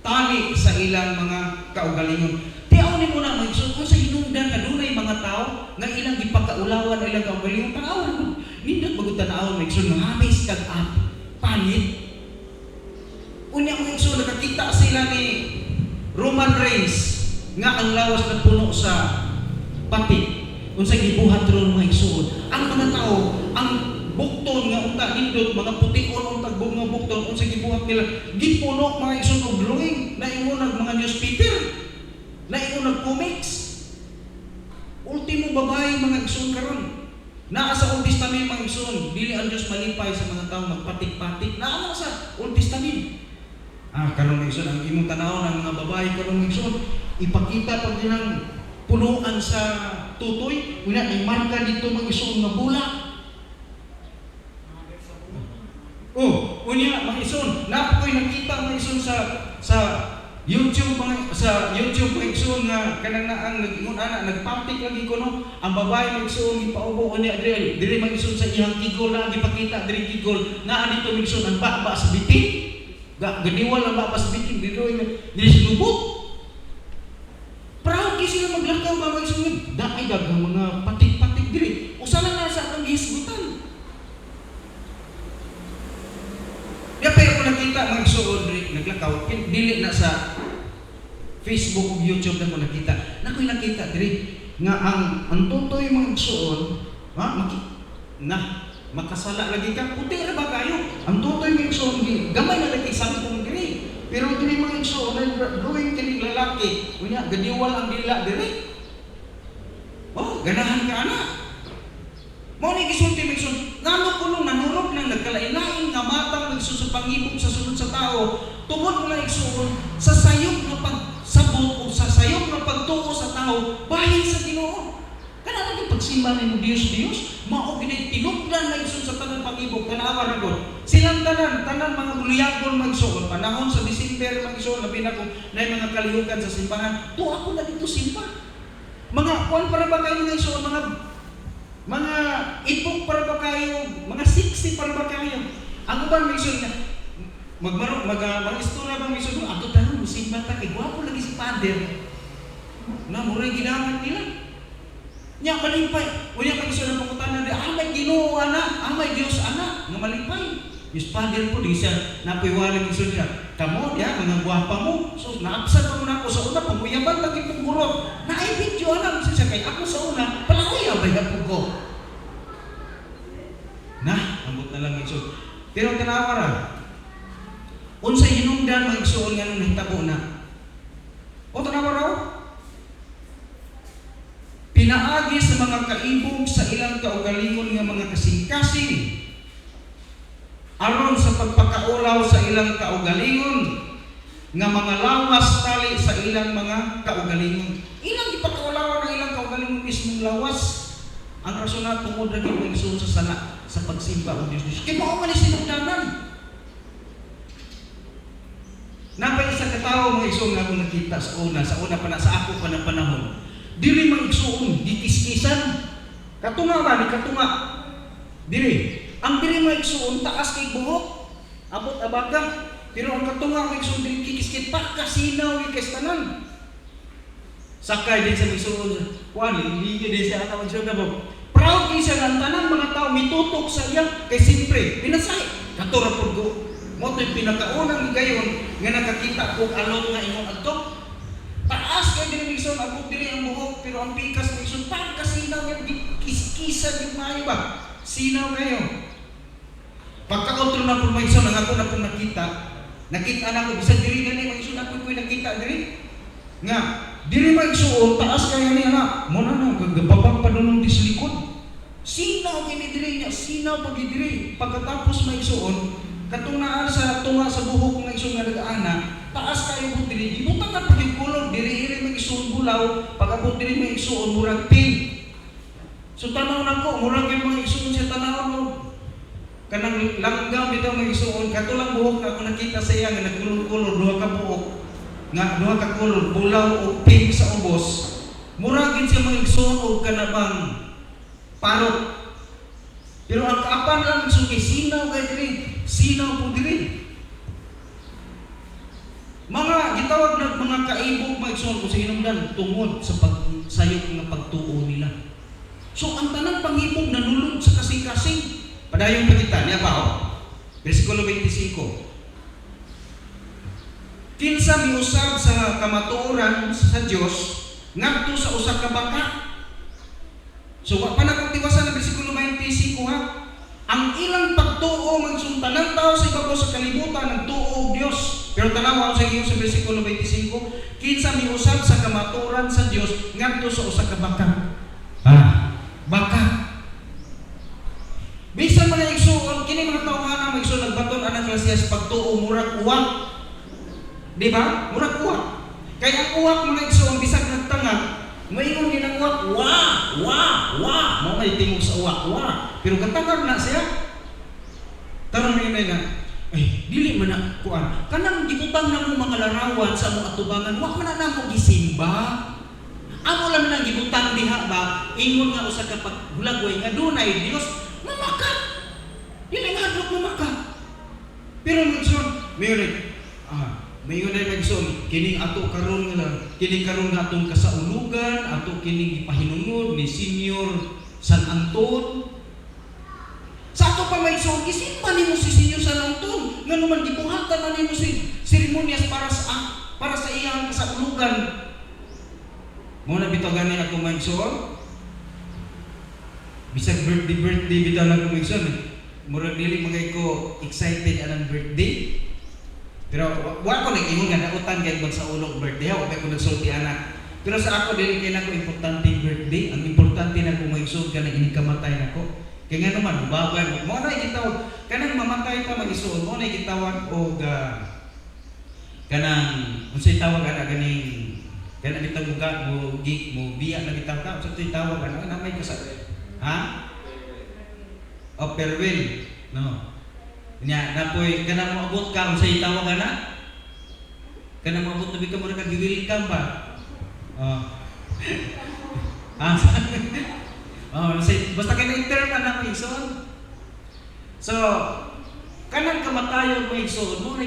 tali sa ilang mga kaugalingon. Tiaw ni mo na mga igsoon kung sa hinungdan nga dunay mga tao nga ilang gipakaulawan ilang kaugalingon tanawon nindot bagud tanawon mga igsoon nga hamis kag palit. Unya mga igsoon nakakita sila ni Roman Reigns nga ang lawas na puno sa pati. Unsay gibuhat ron mga igsoon? Ang mga tao, ang bukton nga unta nindot mga pution untag mga bukton unsay gibuhat nila? Gipuno mga igsoon og drawing na ingon nag mga newspaper, na ingon nag comics. Ultimo babae mga igsoon karon. Naa sa Old Testament mga igsoon, dili ang Dios malipay sa mga tawo magpatik-patik. Naa sa Old Testament. Karon mga igsoon ang imong tanawon ang mga babae karon mga igsoon, ipakita pag dinang punuan sa tutoy, unya ay marka dito mga igsoon nga bulak. Unya mga igsoon, napoy nakita mga igsoon sa YouTube mga igsoon nga kanang naang nag-ingon ana nagpatik lagi ko no, ang babae mga igsoon gipaubo unya diri mga igsoon sa iyang kigol na gipakita diri kigol naa dito mga igsoon ang baba sa bitin. Gadiwal ang baba sa bitin diri sinubot. Proud kay sila maglakaw mga igsoon. Daay daghang mga patik-patik diri. Usa lang na sa atong gihisgutan. Pero kung nakita mga igsoon naglakaw, dili na sa Facebook o YouTube na mo nakita. Nakoy nakita diri nga ang tutoy mga igsoon, makasala lagi ka, puti ra ba kayo? Ang tutoy mga igsoon gamay na lagi sampung diri. Pero diri mga igsoon drawing kini lalaki, unya gadiwal ang dila diri. Ganahan ka ana. Mao ni gisulti mga igsoon, ngano kuno nanurog nang nagkalain-lain nga matang nagsusa pangibog sa sulod sa tao. Tungod mga igsoon sa sayop nga pagsabot o sa sayop nga pagtuo sa tao bahin sa Ginoo. Kana magsimba nimo Dios mao gid tinubdan na igsoon sa tanan pag-ibog tanawa ra gud. Silang tanan mga buliyagon magsuon panahon sa December magsuon labi na kung nay mga kalihukan sa simbahan. To ako na dito simba. Mga kuan para ba kayo nga igsoon mga ipok para ba kayo, mga siksi para ba kayo. Ang uban may igsoon nga mag-istorya bang igsoon ato tanan simba ta kay gwapo lagi si Father. Na murag ginaman nila. Nya malipay. Unya pag isa na pangutanan di may Ginoo ana, may Dios ana nga malipay. Yes Father po di siya napiwala ng siya. Kamo dia mga gwapa mo. So naabsat mo na ako sa una pamuyaban lagi pong guro. Naibidyo ana siya kay ako sa una palaya ba ya ko. Nah, ambot na lang igsoon. Pero tanawa ra. Unsay hinungdan mga igsoon nga nung nahitabo na. O tanawa ra. Pinaagi sa mga kaibog sa ilang kaugalingon nga mga kasing-kasing aron sa pagpakaulaw sa ilang kaugalingon nga mga lawas tali sa ilang mga kaugalingon. Ilang ipakaulawan ang ilang kaugalingon mismong lawas. Ang rason na tungod na gid igsoon sa sala sa pagsimba o Dios. Kay mao man sinugdanan. Napay isa ka tawo mga igsoon nga akong nakita sa una pa na sa ako pa na panahon. Dili mang igsuon, dikiskisan. Katunga ba ni katunga? Dili. Ang dili mang igsuon taas kay buhok. Abot abaga. Pero ang katunga mang igsuon dili kikiskit pa kasinaw kay tanan. Sakay din sa igsuon. Kuan hindi din sa atawag sa gabo. Proud kay sa tanan mga tao mitutok sa iya kay simpre pinasay. Katura pud go. Mo toy pinakaunang gayon nga nakakita og alon nga imong adto. Taas kay dili igsoon abot dili ang buhok pero ang pikas ng igsoon pag kasinaw yung kiskisan yung maayo ba sinaw kayo pagka-outro na po may igsoon ang ako na po nakita na ko bisag dili gani may igsoon ako ko'y nakita dili nga dili may igsoon taas kaya niya na mo na gagababang panunong dislikod sinaw kini dili niya sinaw pag dili pagkatapos may igsoon katungaan sa tunga sa buhok ng igsoon nga nag-ana taas kayo po dili, ibutang na pag-kulog, dili-iri may isuon bulaw, pag-abot dili may isuon, murag pink. So tanaw na ko, murag yung mga isuon siya tanaw mo. Kanang langgam bitaw may isuon, katulang buhok na ako nakita sa iya, nga nagkulog-kulog, duha ka buhok, nga duha ka kulog, bulaw o pink sa ubos. Muragin siya mga isuon o kanabang parot. Pero ang kaapan lang isuon kay sinaw kay dili, sinaw po dili. Mga gitawag na mga kaibog maigsoon ko sa hinungdan tungod sa pagsayop nga pagtuo nila. So ang tanang pangibog nanulog sa kasing-kasing. Padayon pa kita niya pa Versikulo 25. Kinsa miusab sa kamatuoran sa Dios ngadto sa usa ka baka. So wa pa na kung tiwasan na versikulo 25 ha. Ang ilang pagtuo magsun tanang tao sa ibabaw sa kalibutan nagtuo og Dios. Pero tanaw sa iyo sa versikulo 25, kinsa miusab sa kamaturan sa Dios ngadto sa usa ka baka. Baka. Bisan man igsuon kini mga tawhana magsuon nagbaton anang klase sa pagtuo murag uwak. Di ba? Murag uwak. Kaya ang uwak mga igsuon bisag nagtanga, maingon din ang uwak, mo may tingog sa uwak, Pero katangag na siya. Tarong na dili man na kuan kanang gibutang na mo mga larawan sa mga atubangan wa man na mo gisimba amo lang nang gibutang diha ba ingon nga usa ka paghulagway nga dunay Dios mamakat dili nga hadlok mamakat pero magson mayon na magson kining ato karon nga atong kasaulugan ato kining gipahinungod ni Senior San Anton. Sa ato pa may isong isimpa nimo si Senyor San Anton nga naman gibuhatan na nimo si seremonyas para sa iyang kasaulugan. Muna bitaw gani ako may isong bisag birthday bitaw lang ko may isong murag dili magay ko excited anang birthday. Pero wa ko nag-ingon nga nautan kay bag sa ulong birthday o kay ko nagsulti anak. Pero sa ako dili kay nako importante birthday, ang importante na ko may isong kana ini kamatay nako. Kaya nga naman, babay mo na ikitawag, kanang mamatay pa mag-isuon, mo na ikitawag o kanang, kung sa'y tawag ganing Kaya na kita mo biya na kita ka sa tawag ano na may kasal. Ha? O farewell, no. Nya napoy kana mo abot ka unsay tawag ana? Kana mo abot tabi ka mo nakagiwilkam ba? Basta kaya interm na mo igsoon. So, kanang kamatayon mo igsoon, mo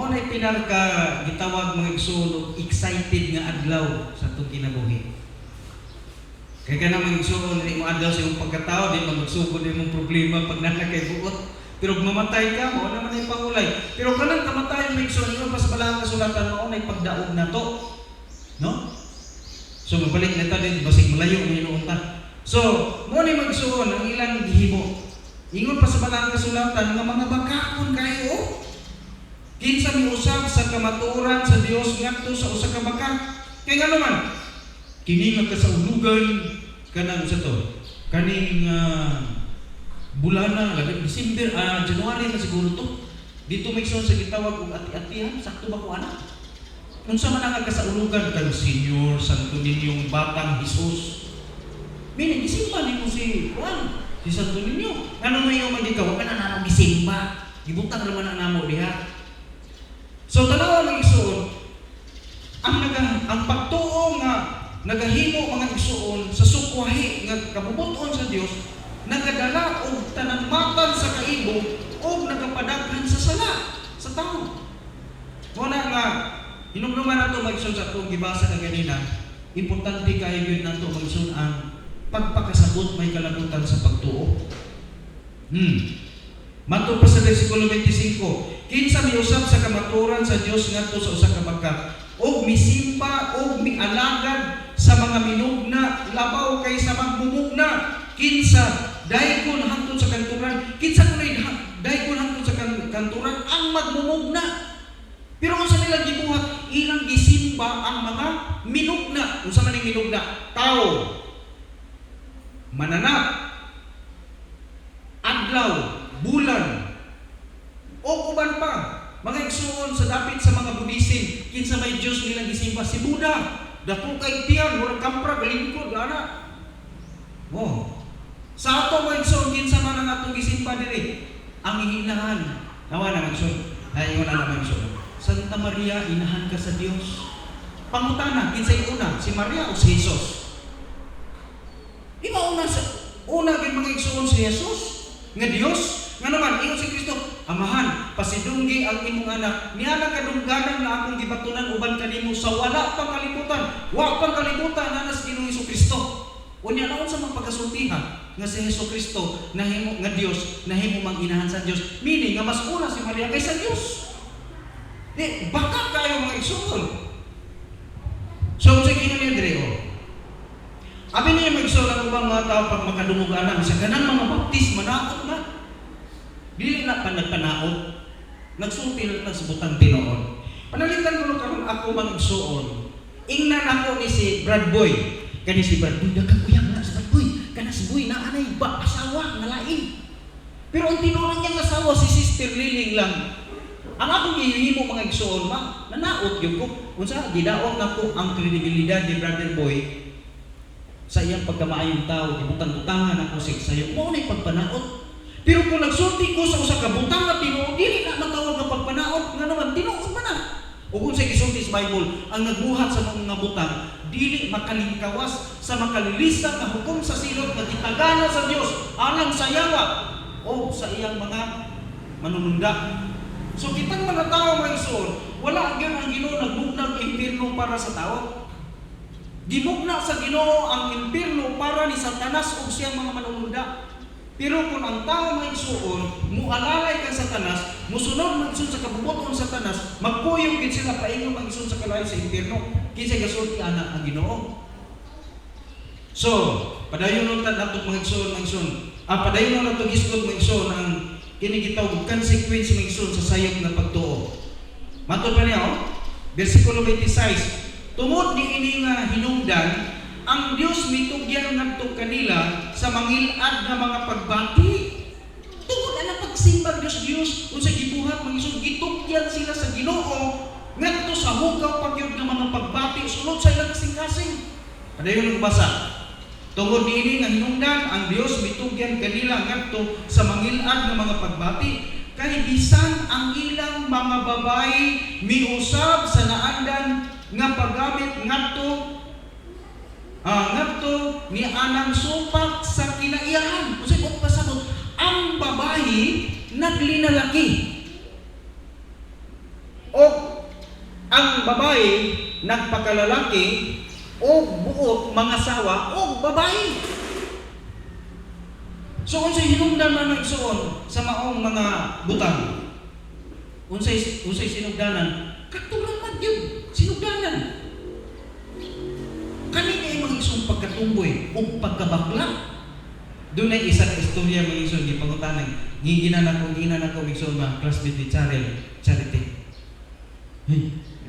na pinaka gitawag mga igsoon og excited nga adlaw sa atong kinabuhi. Kaya ka naman igsoon, di mo adlaw sa iyong pagkatao, di magsugod imong problema pag nanakay buot. Pero mamatay ka mo, naman ay pangulay. Pero kanang kamatayon mo igsoon, yung pas balang kasulatan mo, na pagdaog na to. No? So, mabalik na ito din, basig malayo na hinuon ta. So, mo ni magsuon ang ilang gihimo. Ingon pa sa balang kasulatan, nga mga bakaon kayo, kinsa miusab sa kamaturan sa Dios ngadto sa usa ka baka. Kay nga naman, kini nga kasaulugan kanang sa to. Kaning bulana, December, January na siguro to. Dito may sa gitawag og ati-atihan, sakto ba ko anak? Unsa man ang kasaulugan kang Senyor Santo Niñong Batang Hesus. Meaning gisimba nimo si Juan, si Santo Niño. Ano mo yung magikaw ka na namo gisimba. Gibutang naman ang namo diha. So tanaw ang igsoon, ang pagtuo nga nagahimo mga igsoon sa sukwahi nga kabubuton sa Dios, nagadala og tanamatan sa kaibog o nagapadaghan sa sala sa tao. Wala nga hinumduman nato magsun sa atong gibasa na ganina, importante kayo yun nato magsun ang pagpakasabot may kalabutan sa pagtuo. Mato pa sa versikulo 25, kinsa miusab sa kamaturan sa Dios ngadto sa usa ka baka, og misimba og mialagad sa mga minugna labaw kay sa magmumugna, kinsa daykon hangtod sa kanturan, kinsa kunay daykon hangtod sa kanturan ang magmumugna. Pero kung sa nilang gibuhat, ilang gisimba ang mga minugna. Kung sa maning minugna, tao, mananap, adlaw, bulan, o uban pa. Mga igsoon sa dapit sa mga Buddhism, kinsa may Diyos nilang gisimba, si Buddha. Dako kay tiyan, murag kampra, galingkod, ana. Sa ato mga igsoon, kinsa man ang atong gisimba diri, ang hihinahan. Nawa na igsoon. Ay, wala na igsoon. Santa Maria, inahan ka sa Diyos. Pangutana, kinsay una, si Maria o si Jesus? Una gid mga igsoon si Jesus nga Dios. Nga naman, ingon si Kristo, Amahan, pasidunggi ang imong anak. Niya kadungganan na akong gibatunan uban kanimo sa wala pang kalibutan. Wa pang kalibutan na nas Ginoong Kristo. Unya naon sa mga pagkasultihan nga si Kristo nahimo nga Dios, nahimo mang inahan sa Dios. Meaning nga mas una si Maria kaysa Dios. Baka kayo mga igsoon. So, sa kinyo niya dire, abi niya mag-igsoon ang ubang mga tao pag makadumuganan sa ganang mga baptis, manaot na. Dili na pa nagpanaot. Nagsulti na sa butang Pinoon. Panalitan ko karon ako mga igsoon. Ingnan ako ni si Brad Boy. Kani si Brad Boy, dagang uyang na si Brad Boy. Kana si Boy na anay ba asawa nga lain. Pero ang tinuran niyang asawa si Sister Liling lang. Ang akong gihimo mga igsoon, nanaot yung ko. Unsa gidaot nako ang kredibilidad ni Brother Boy sa iyang pagkamaayong tao, gibutang-butangan ako sayo. Mao nay pagpanaot. Pero kung nagsulti ko sa usa ka butang na tinuod, dili na matawag nga pagpanaot, nga naman tinuod man na. O kung sa gisulti sa Bible, ang nagbuhat sa mga butang, dili makalingkawas sa makalilisa nga hukom sa silot nga gitagana sa Dios alang sa yawa o sa iyang mga manununda. So kitang mga tao mga igsoon, wala gyud ang Ginoo nagbugnag impierno para sa tao. Gibugna sa Ginoo ang impierno para ni Satanas ug siyang mga manununda. Pero kung ang tao mga igsoon mualalay kang Satanas, musunod man sa kabubuton sa Satanas, magpuyong gid sila paingon mga igsoon sa kalayo sa impierno. Kinsa gasulti ana ang Ginoo. So, padayon ta nato mga igsoon, padayon nato gisgot mga igsoon ang kini gitawag consequence ng igsoon sa sayop na pagtuo. Matod pa niya, versikulo 26. Tungod ni ini nga hinungdan, ang Dios mitugyan ngadto kanila sa mangilad nga mga pagbati. Tungod ana pagsimbag Dios, unsa gibuhat mga igsoon, gitugyan sila sa Ginoo ngadto sa hugaw pagyud nga mga lasing. Padayon ang basa. Tungod niini nga hinungdan ang Dios mitugyan kanila ngadto sa mangilad nga mga pagbati kay bisan ang ilang mga babayi miusab sa naandan nga paggamit ngadto ni anang supak sa kinaiyahan. Usay ko pasabot, ang babayi naglinalaki o ang babayi nagpakalalaki o buot mga sawa o babae. So unsay hinungdan man ng igsoon sa maong mga butang? Unsay sinugdanan? Katulad man yun, sinugdanan. Kanina ay mga isong pagkatumboy o pagkabakla. Doon ay isang istorya mga isong gipangutanan. Giginan ako igsoon mga classmate ni Charity.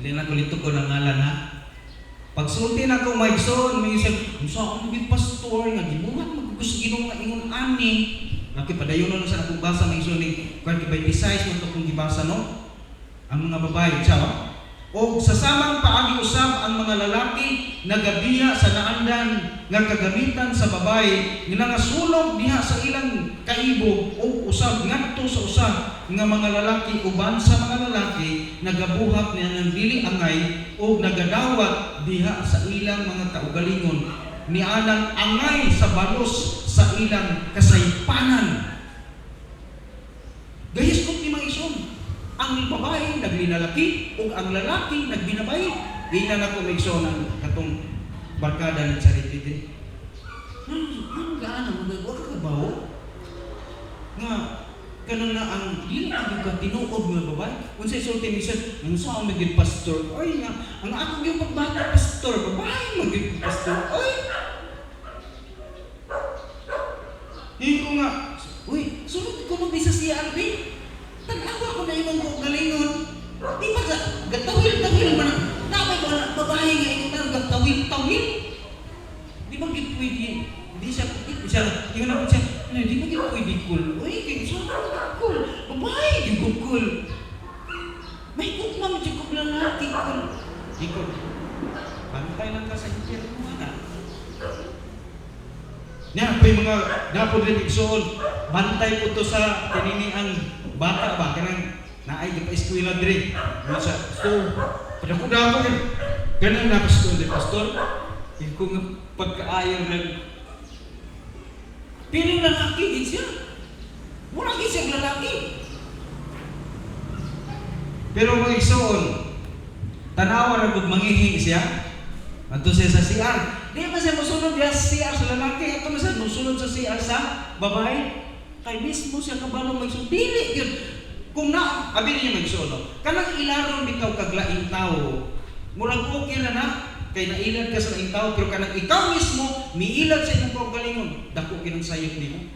Bilin ako lito ko ng ngalan ha. Pagsulti na ko maigsoon, may isang, saan maging pastor nga, gibuhat maggusto ginong nga ingon ani. Nakipadayon na sa akong basa, may isang ni, kung iba'y besides mo ito kung gibasa, no? Ang mga babae, siya, o sa samang paagi usab ang mga lalaki nagabiya sa naandan nga kagamitan sa babae nga nangasulog diha sa ilang kaibo o usab ngadto sa usab nga mga lalaki uban sa mga lalaki nagabuhat niya ng dili angay o nagadawat diha sa ilang mga kaugalingon ni anang angay sa balos sa ilang kasaypanan. Gayis ko ni mga ison, ang babae naglinalaki o ang lalaki nagbinabay. Ginan ako may ison ang katong barkada ni Charity din. Ang gaan ang magagawa ka ba? Nga kanang na ang dili ka tinuod nga babae. Unsay sulti minsan, ang saan maging pastor? Oy nga, ang ako yung pagbata pastor, babae maging pastor. Oy. Hindi ko nga, uy, sunod ko mag sa CRB. Tanawa ko na ibang galingon. Di ba gatawil-tawil man namay ba babae nga ito gatawil-tawil? Di ba pwede? Di siya, yung na po siya, di ba pwede cool? Uy, kaya siya cool. Babae, di ko cool. May cool naman siya cool lang natin cool. Di ko, bantay lang ka sa impyerno mo na. Nya, may mga napod rin igsoon, bantay po to sa kanini ang bata ba, kanang naay di pa eskwela diri. Sa store, padako-dako rin. Ganang napastoon din, pastor. Hindi ko nga pagkaayaw lang. Piling lalaki din siya. Walang isang lalaki. Pero mga igsoon, tanawa na kung mangihi siya, ato siya sa CR. Di ba siya musunod niya sa CR sa lalaki? Ato siya musunod sa CR sa babae? Kay mismo siya kabalo magsunod. Dili yun. Kung na, abi niya magsunod. Kanang ilaron bitaw kaglaing tao. Murag okay na na. Kay nailad ka sa laing tao. Pero kanang ikaw mismo, miilad sa inyong kaugalingon. Dako kinang sayop nimo.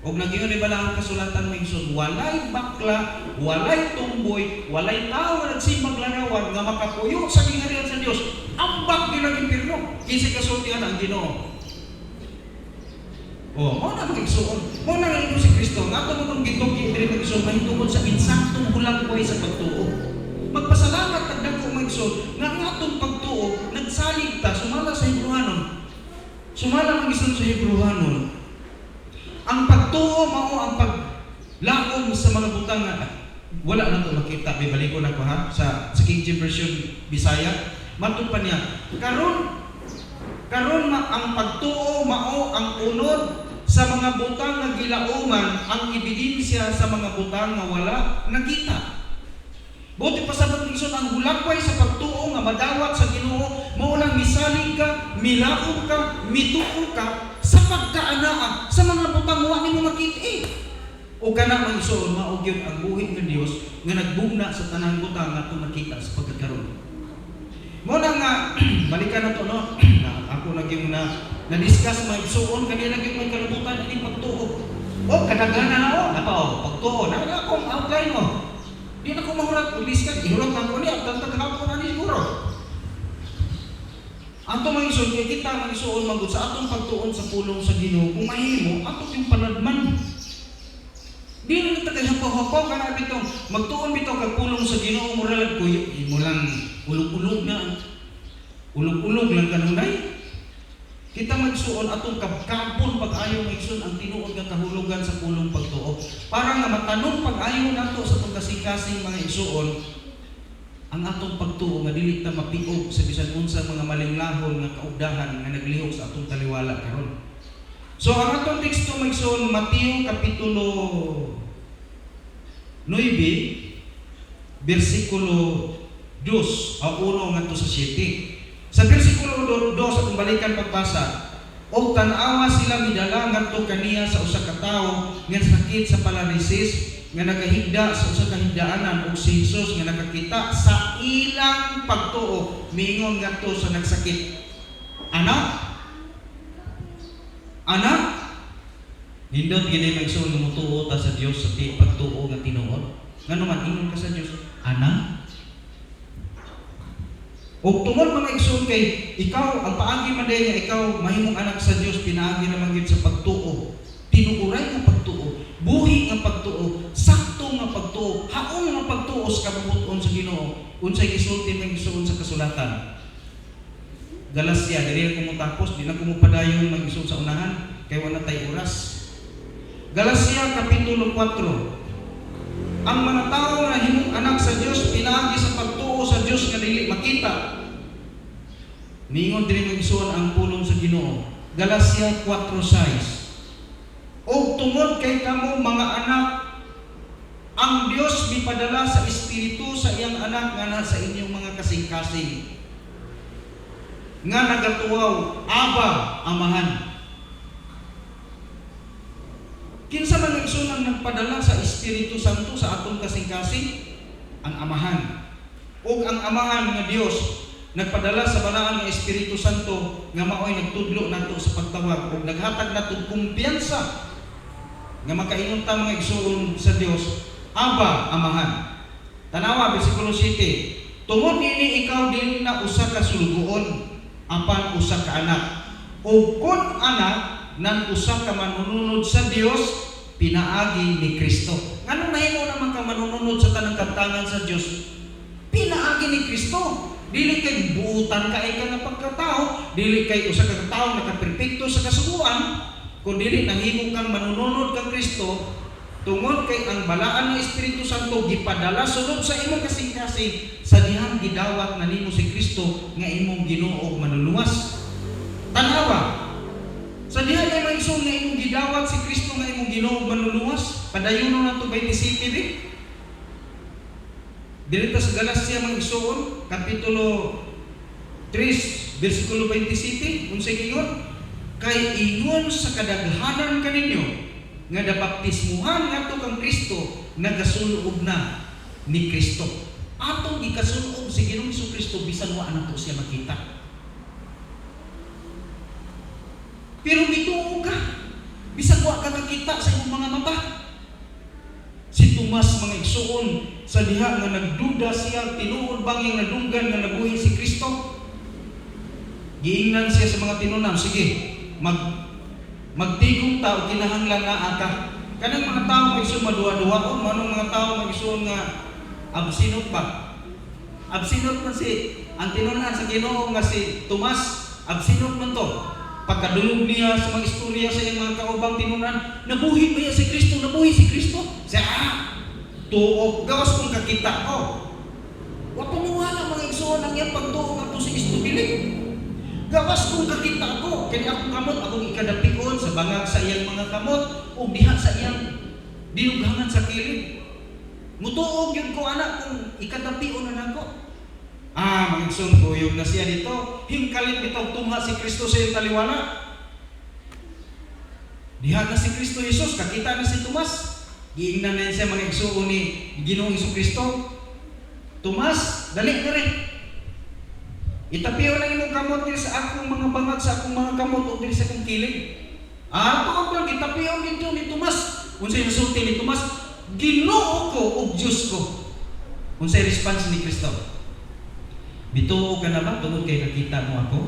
O nagyon ni bala ang kasulatan mo igsoon, walay bakla, walay tumboy, walay tao nga nagsimbag larawan nga makapuyo sa gingarihan sa Dios. Ambak din ang impirno. Kisi kasultihan ang Ginoo. Mo na magigsoon. Mo na nga si Kristo. Nga ito mo itong gitugi diri magigsoon, mahitungod sa insaktong hulang buhay sa pagtuo. Magpasalamat at dako magigsoon, nga itong pagtuo, nagsalig ta, sumala sa Hebrewanon. Sumala magigsoon sa Hebrewanon. Ang pagtuo mao ang paglaom sa mga butang nga wala na ito makita. May balik ko na ko ha sa King James Version Bisaya. Matod pa niya. Karon ang pagtuo mao ang unod sa mga butang nga gilauman, ang ebidensya sa mga butang nga wala nakita. Buti pa sabot ng ang hulagway sa pagtuo nga madawat sa Ginoo, mao lang misalig ka, milaom ka, mituo ka sa pagkaanaa sa mga butang wa nimo makita. O kana man isuon mao gyud ang buhi ng Dios nga nagbugna sa tanang butang nga ito nakita sa pagkakaroon. Mo na nga balikan na to no. Ako lagi na-discuss mga isuon kanila lagi may kalibutan ini pagtuo. O kadaghanan na o napao pagtuo. Na akong outline mo. Di na ko mahulat, ulis-discuss, ihulat na ko niya, tantang ko na ni siguro. Ato mga isuon, kaya kita mga isuon magod sa atong pagtuon sa pulong sa Ginoo, kung mahimo, ato yung panadman. Di na nagtagay-hapaw-hapaw ka na bitong, magtuon bitaw kag pulong sa Ginoo, muralag ko, mo lang ulog-ulog na. Ulog-ulog lang kanunay. Kita magsuon atong kabkabon pag-ayo magsuon ang tinuod nga kahulugan sa pulong pagtuo. Para nga matanong pag-ayo nato sa itong kasing-kasing mga igsuon, ang atong pagtuo nga dili ta mapiog sa bisan unsa mga malinglahon nga kaugdahan nga naglihok sa atong taliwala karon. So ang atong teksto magsuon Mateo kapitulo 9 bersikulo 2 o 1 ngadto sa 7. Sa bersikulo 2 atong balikan pagbasa, og tan-awa sila midala ngadto kaniya sa usa ka tawo nga sakit sa paralisis nga nagahigda sa usa ka higdaanan ug si Jesus nga nakakita sa ilang pagtuo miingon ngadto sa nagsakit, anak, nindot gini magsuon nga mutuo ta sa Dios sa pagtuo nga tinuod. Ngano man ingon ka sa Dios, anak. O tungod mga igsoon kay ikaw ang paagi man day nga ikaw mahimong anak sa Dios, pinaagi naman gid sa pagtuo, tinuuray nga pagtuo, buhi nga pagtuo, sakto nga pagtuo, haon nga pagtuo sa kabubuton sa Ginoo. Unsay gisulti nga igsoon sa kasulatan? Galacia, dili ko mo tapos, di na ko mo padayon mag-igsoon sa unahan kay wala tay oras. Galacia kapitulo 4. Ang mga tao nga himong anak sa Dios pinaagi sa pagtuo sa Dios nga dili makita. Ningon diri magsuon ang pulong sa Ginoo. Galacia 4:6. O tungod kay kamo mga anak, ang Dios mipadala sa espiritu sa iyang anak nga nasa inyong mga kasing-kasing. Nga nagatuwaw, Aba, Amahan. Kinsa man igsoon ang nagpadala sa Espiritu Santo sa atong kasing-kasing? Ang Amahan. O ang Amahan nga Dios nagpadala sa balaan nga Espiritu Santo nga maoy nagtudlo nato sa pagtawag ug naghatag nato kumpiyansa nga makaingon ta mga igsoon sa Dios, Aba, Amahan. Tanawa bersikulo 7. Tungod ini ikaw dili na usa ka sulugoon, apan usa ka anak. O kun anak nan usa ka manununod sa Dios, pinaagi ni Kristo. Ngano mahimo naman ka manununod sa tanang kabtangan sa Dios? Pinaagi ni Kristo. Dili kay buutan ka nga pagkatao, dili kay usa ka tawo nakaperpekto sa kasuguan, kun dili nahimo kang manununod kang Kristo tungod kay ang balaan ng Espiritu Santo gipadala sulod sa imong kasing-kasing sa dihang gidawat na nimo si Kristo nga imong Ginoo manuluwas. Tanawa, sa diha kay maigsoon nga imong gidawat si Kristo nga imong Ginoo manluluwas, padayon na to 27 di. Dito sa Galacia maigsoon kapitulo 3 bersikulo 27, unsay giingon? Kay ingon sa kadaghanan kaninyo nga nabaptismuhan ngadto kang Kristo, nagasunog na ni Kristo. Atong gikasunog si Ginoong Kristo bisan wa nato siya makita. Pero bituo ka, bisag wa ka nakita sa imong mga mata. Si Tomas mga igsuon sa diha nga nagduda siya, tinuod bang yung nadunggan nga nabuhi si Kristo? Giingnan siya sa mga tinunan, sige, magtigong tao, kinahanglan na aka. Kanang mga tao mag-igsuon maduwa-duwaon, manong mga tao mag-igsuon nga absinot ba? Absinot man si, ang tinunan sa Ginoo nga si Tomas, absinot man to. Pagkadulog niya sa mga istorya sa iyang mga kaubang tinunan, nabuhi ba si Kristo? Nabuhi si Kristo? Siya, tuog, gawas kong kakita ko. Wa paniwala mga igsoon ang iyang pagtuog ato si Kristo biling. Gawas kong kakita ko, kaya akong kamot, akong ikadapikon sa bangag sa iyang mga kamot, o diha sa iyang dinughangan sa kilid. Mutuog yun ko anak kung ikadapion na nako. Mga igsoon ko, yung na siya dito, hingkalit bitaw tungha si Kristo sa iyong taliwala. Diha na si Kristo Jesus, kakita na si Tomas. Giingnan na siya mga igsoon ni Ginoong Kristo. Tomas, dali ka rin. Itapiyo na imong kamot din sa akong mga bangag, sa akong mga kamot o din sa akong kilig. Tuwag lang, itapiyo dito ni Tomas. Unsay resulti ni Tomas, Ginoo ko o Diyos ko. Unsay response ni Kristo? Bituo ka na ba? Tungod kay nakita mo ako?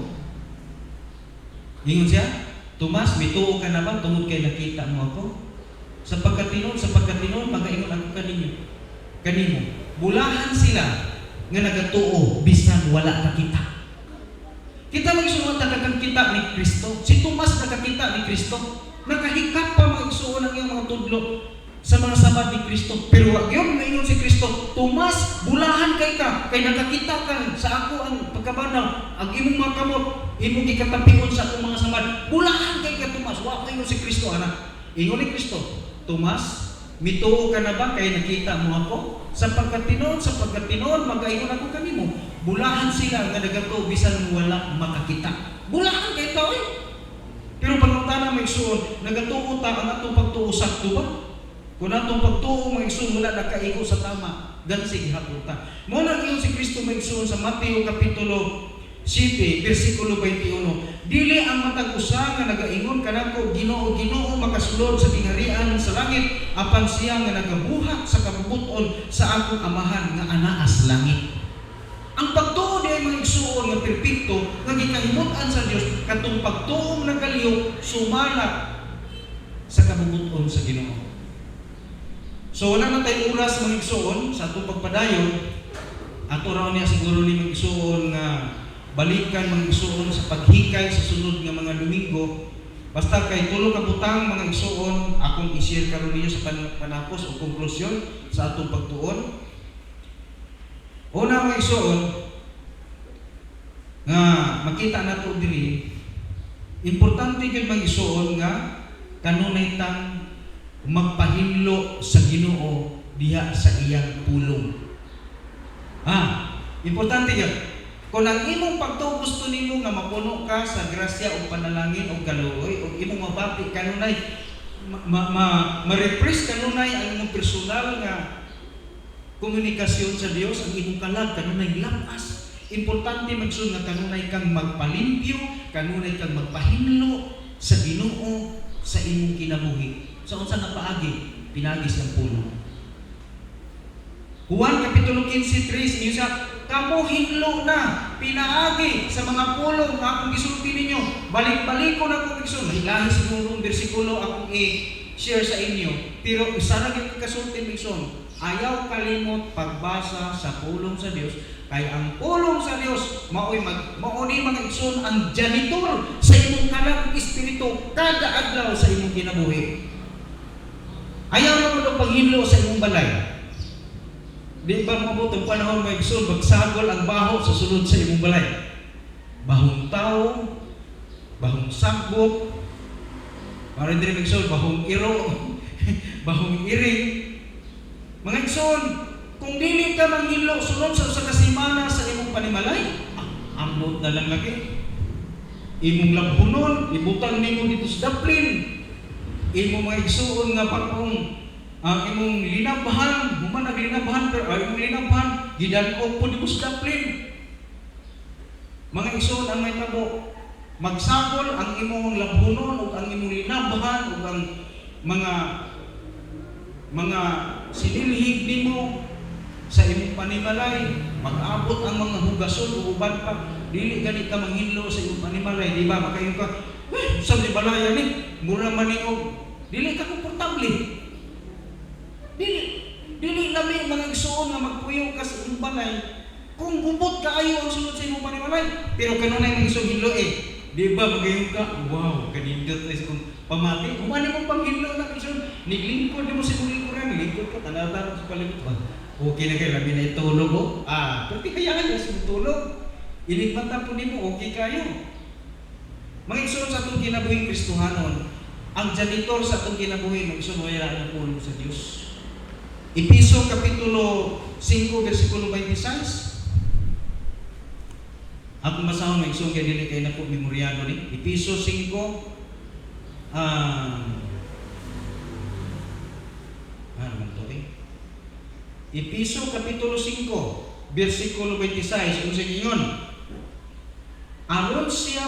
Ingon siya, Tomas, bituo ka na ba? Tungod kay nakita mo ako? Sa pagkatinon, magaingon ako kanimo. Bulahan sila nga nagatuo bisan wala nakita. Kita mag-igsoon nakakakita ni Kristo. Si Tomas nakakita ni Kristo. Nakahikap pa mga igsoon ang iyong mga tudlo sa mga samad ni Kristo. Pero wag yun, ngayon si Kristo, Tomas, bulahan kay ka, kay nakakita ka sa ako ang pagkabanaw, ang imong mga kamot, imong gikatapion sa akong mga samad. Bulahan kay ka, Tomas. Wag ngayon si Kristo, anak. Ingon ni Kristo, Tomas, mituo ka na ba kay nakita mo ako? Sa pagkatinon, magaingon ako kanimo. Bulahan sila nga nagato bisan wala makakita. Bulahan kay tao eh. Pero pagkutana may igsoon, nagatuo ta ang atong pagtuo sakto ba? Kung atong pagtuo may igsoon wala nakaigo sa tama, gansig haputa. Mo nang ingon si Kristo may igsoon sa Mateo kapitulo 7 bersikulo 21. Dili ang matag usa nga nagaingon kanako Ginoo Ginoo makasulod sa tingharian sa langit apan siya nga nagabuhat sa kabubuton sa akong amahan nga anaa sa langit. Ang pagtuo di ay mga igsuon nga perpekto nga gikahimutan sa Dios katong pagtuo nagaliw sumalak sa kabubuton sa Ginoo. So wala na tayong oras mga igsuon sa atong pagpadayon. Ato raw niya siguro ni mga igsuon nga balikan mga igsuon sa paghikay sa sunod nga mga Domingo. Basta kay tulo ka butang mga igsuon akong i-share karon ninyo sa panapos o konklusyon sa atong pagtuon. Una mga igsuon nga makita nato diri, importante gyud mga igsuon nga kanunay tang magpahinlo sa Ginoo diha sa iyang pulong. Importante gyud. Kung ang imong pagtuo gusto nimo nga mapuno ka sa grasya o panalangin o kaluoy o imong mabati kanunay ma-repress kanunay ang imong personal nga komunikasyon sa Dios, ang imong kalag kanunay lapas. Importante magsud nga kanunay kang magpalimpyo, kanunay kang magpahinlo sa Ginoo sa imong kinabuhi. Sa unsa nga paagi pinagis ang puno. Juan kapitulo 15:3 inyo sa kamo hinlo na pinaagi sa mga pulong nga akong gisulti ninyo. Balik-balik ko na akong igsoon. Mahilahi siguro ang bersikulo akong i-share sa inyo. Pero isa na gyud kasulti igsoon. Ayaw kalimot pagbasa sa pulong sa Dios. Kay ang pulong sa Dios mao'y mauni mga igsoon ang janitor sa imong kalag espiritu kada adlaw sa imong kinabuhi. Ayaw na mo paghinlo sa imong balay. Di ba mabot ang panahon may igsoon magsagol ang baho sa sulod sa imong balay? Bahong tao, bahong sagbot, maray diri igsoon bahong iro, bahong iring. Mga igsoon, kung dili ka manghilo sulod sa usa ka semana sa imong panimalay, ambot na lang lagi. Imong labhunon, ibutang nimo dito sa daplin. Imong mga igsoon nga pagkong ang imong linabhan, human ang linabhan, pero ang imong linabhan, gidan-og po di mo sa daplin. Mga igsoon ang may tabo, magsagol ang imong labhunon o ang imong linabhan o ang mga sinilhig nimo sa imong panimalay, mag-abot ang mga hugason o uban pa, dili gani ka manghinlo sa imong panimalay, di ba? Makayon ka, sa balaya ni, mura maniog, dili ka komportable. Dili labi mga igsoon nga magpuyo ka sa imong balay kung hubot kaayo ang sulod sa imong panimalay. Pero kanunay mga igsoon hinlo di ba magayon ka, wow, kanindot is kung pamati, kumani mong panghinlo na igsoon, niglingkod mo sa imong lingkuran, niglingkod ka, tanataro sa palibot. Okay na kayo, labi na itulog o? Pero di kaya ka sa tulog. Iligmata po nimo, okay kayo. Mga igsoon sa atong kinabuhing Kristohanon, ang janitor sa atong kinabuhi, mag-igsoon, wala na pulong sa Diyos. Episo kapitulo 5 bersikulo 26. Ako masahon may igsoon kaya dili kay na po memoryado ni. Episo 5 Episo kapitulo 5 bersikulo 26 unsa ingon? Aron siya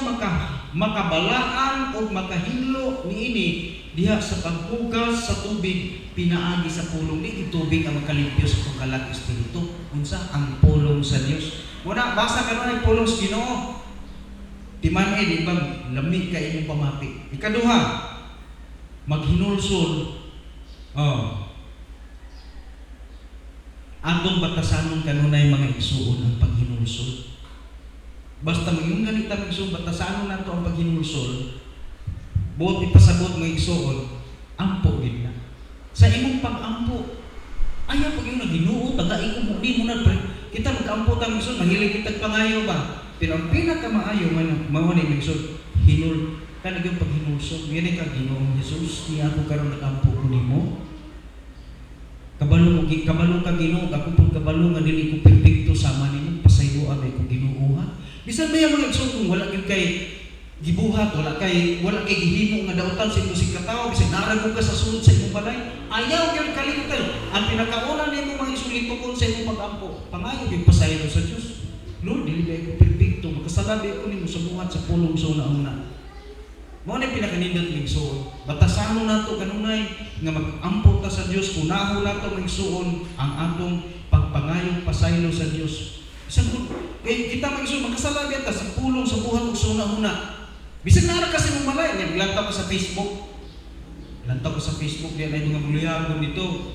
makabalaan o makahinlo niini diha sa paghugas sa tubig pinaagi sa pulong ni tubig ang makalimpyo sa pagkalag espiritu. Unsa ang pulong sa Dios? Muna basa karon ang pulong sa Ginoo. Timan di ba lami ka imong pamati. Ikaduha, maghinulsol. Atong batasanon kanunay mga igsuon ang paghinulsol. Basta mayong ganit ta magsuon batasan nato ang paghinulsol. Buot ipasabot mo igsuon, ampo gid na. Sa imong pag-ampo, ayaw pag yung Ginoo tagay ko mo di mo na kita mag-ampo ta magsuon, mahilig kita pangayo ba? Pero ang pinakamaayo man mao ni magsuon, hinul kanang yung paghinulsol. Ngani ka Ginoong Jesus, ni ako karon nag-ampo ko nimo. Kabalo ka Ginoo, ako pud kabalo nga dili ko perpekto sama nimo, pasaylo abay ko Ginoo ha. Bisan ba yung mga igsoon kung wala gyud kay gibuhat, wala kay gihimo nga dautan sa imong katawo, bisan narag ka sa sulod sa imong balay, ayaw gyud kalimtan. Ang pinakauna nimo mga isulitukon sa imong pag-ampo, pangayo gyud pasaylo sa Dios. Lord, dili ba ko perpekto, makasalabi ko nimo sa buhat sa pulong sa una-una. Mao ni pinakanindot ning igsoon. Batasan nato kanunay nga mag-ampo ta sa Dios, unaho nato magsuon ang atong pagpangayo pasaylo sa Dios. Bisan kay kita magsuon makasalabi ta sa pulong sa buhat ug sa una-una. Bisan nara kasi mong malay nga lantaw ko sa Facebook. Lantaw ko sa Facebook diyan ay mga buliyagon dito.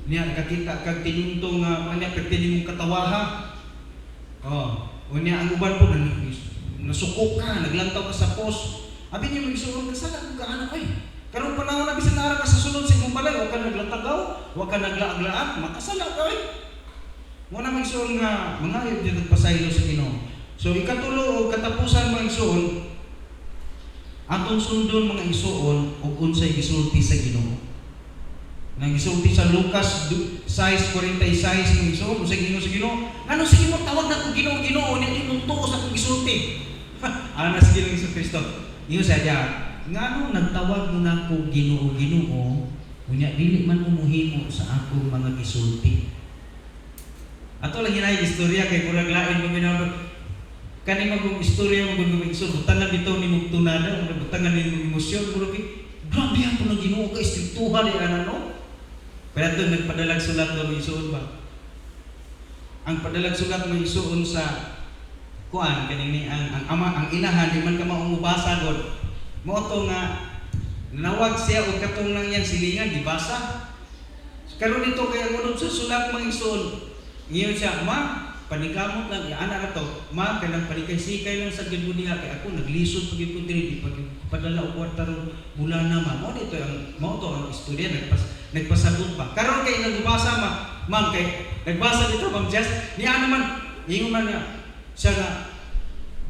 Niya nakakita kag tinunto nga kanya pertini mong katawaha. Oh, unya ang uban po nasuko ka, naglantaw ka sa post. Abi niyo magsuon kasala kung gaano ay. Karon panahon na bisan nara ka sa sulod sa imong balay, wa ka naglantagaw, wa ka naglaag-laag, makasala ka ay. Mo na magsuon nga mangayo jud pasaylo sa Ginoo. So ikatulo o katapusan mga igsoon, atong sundon mga igsoon ug unsay gisulti sa Ginoo. Nang gisulti sa Lucas 6:46 mga igsoon, unsay Ginoo sa Ginoo? Ano sige mo tawag na ko Ginoo Ginoo ni imong tuos akong gisulti. Ana sa Ginoo Hesus Kristo. Iyo sadya, ngano nagtawag mo na ko Ginoo Ginoo, unya dili man mo muhimo sa akong mga gisulti. Ato lang hinay istorya kay murag lain mo minawag kani magong istorya mo gud igsoon butangan bitaw ni mong tunada o butangan ni mong emosyon murag grabe ang pala Ginoo ka istriktuhan ni ano. Pero ito nagpadalag sulat do igsoon ba. Ang padalag sulat mo igsoon sa kuan kanini ang ama ang inahan di man ka maumubasa god. Mo to nga nawag siya og katong nang yang silingan gibasa. Karon dito kay ang sa sulat mo igsoon ngayon siya, ma, panikamot lang, ana na to, ma, kanang panikay-sikay lang sa gilbudiha, kaya ako naglisod pagin ko diri, di pagpadala o kwarta ron mula naman. Mo dito ang istorya, nagpasabot pa. Karon kay nagbasa ma'am, kay nagbasa dito, ma'am Jess, niya naman, ingon man niya, siya nga,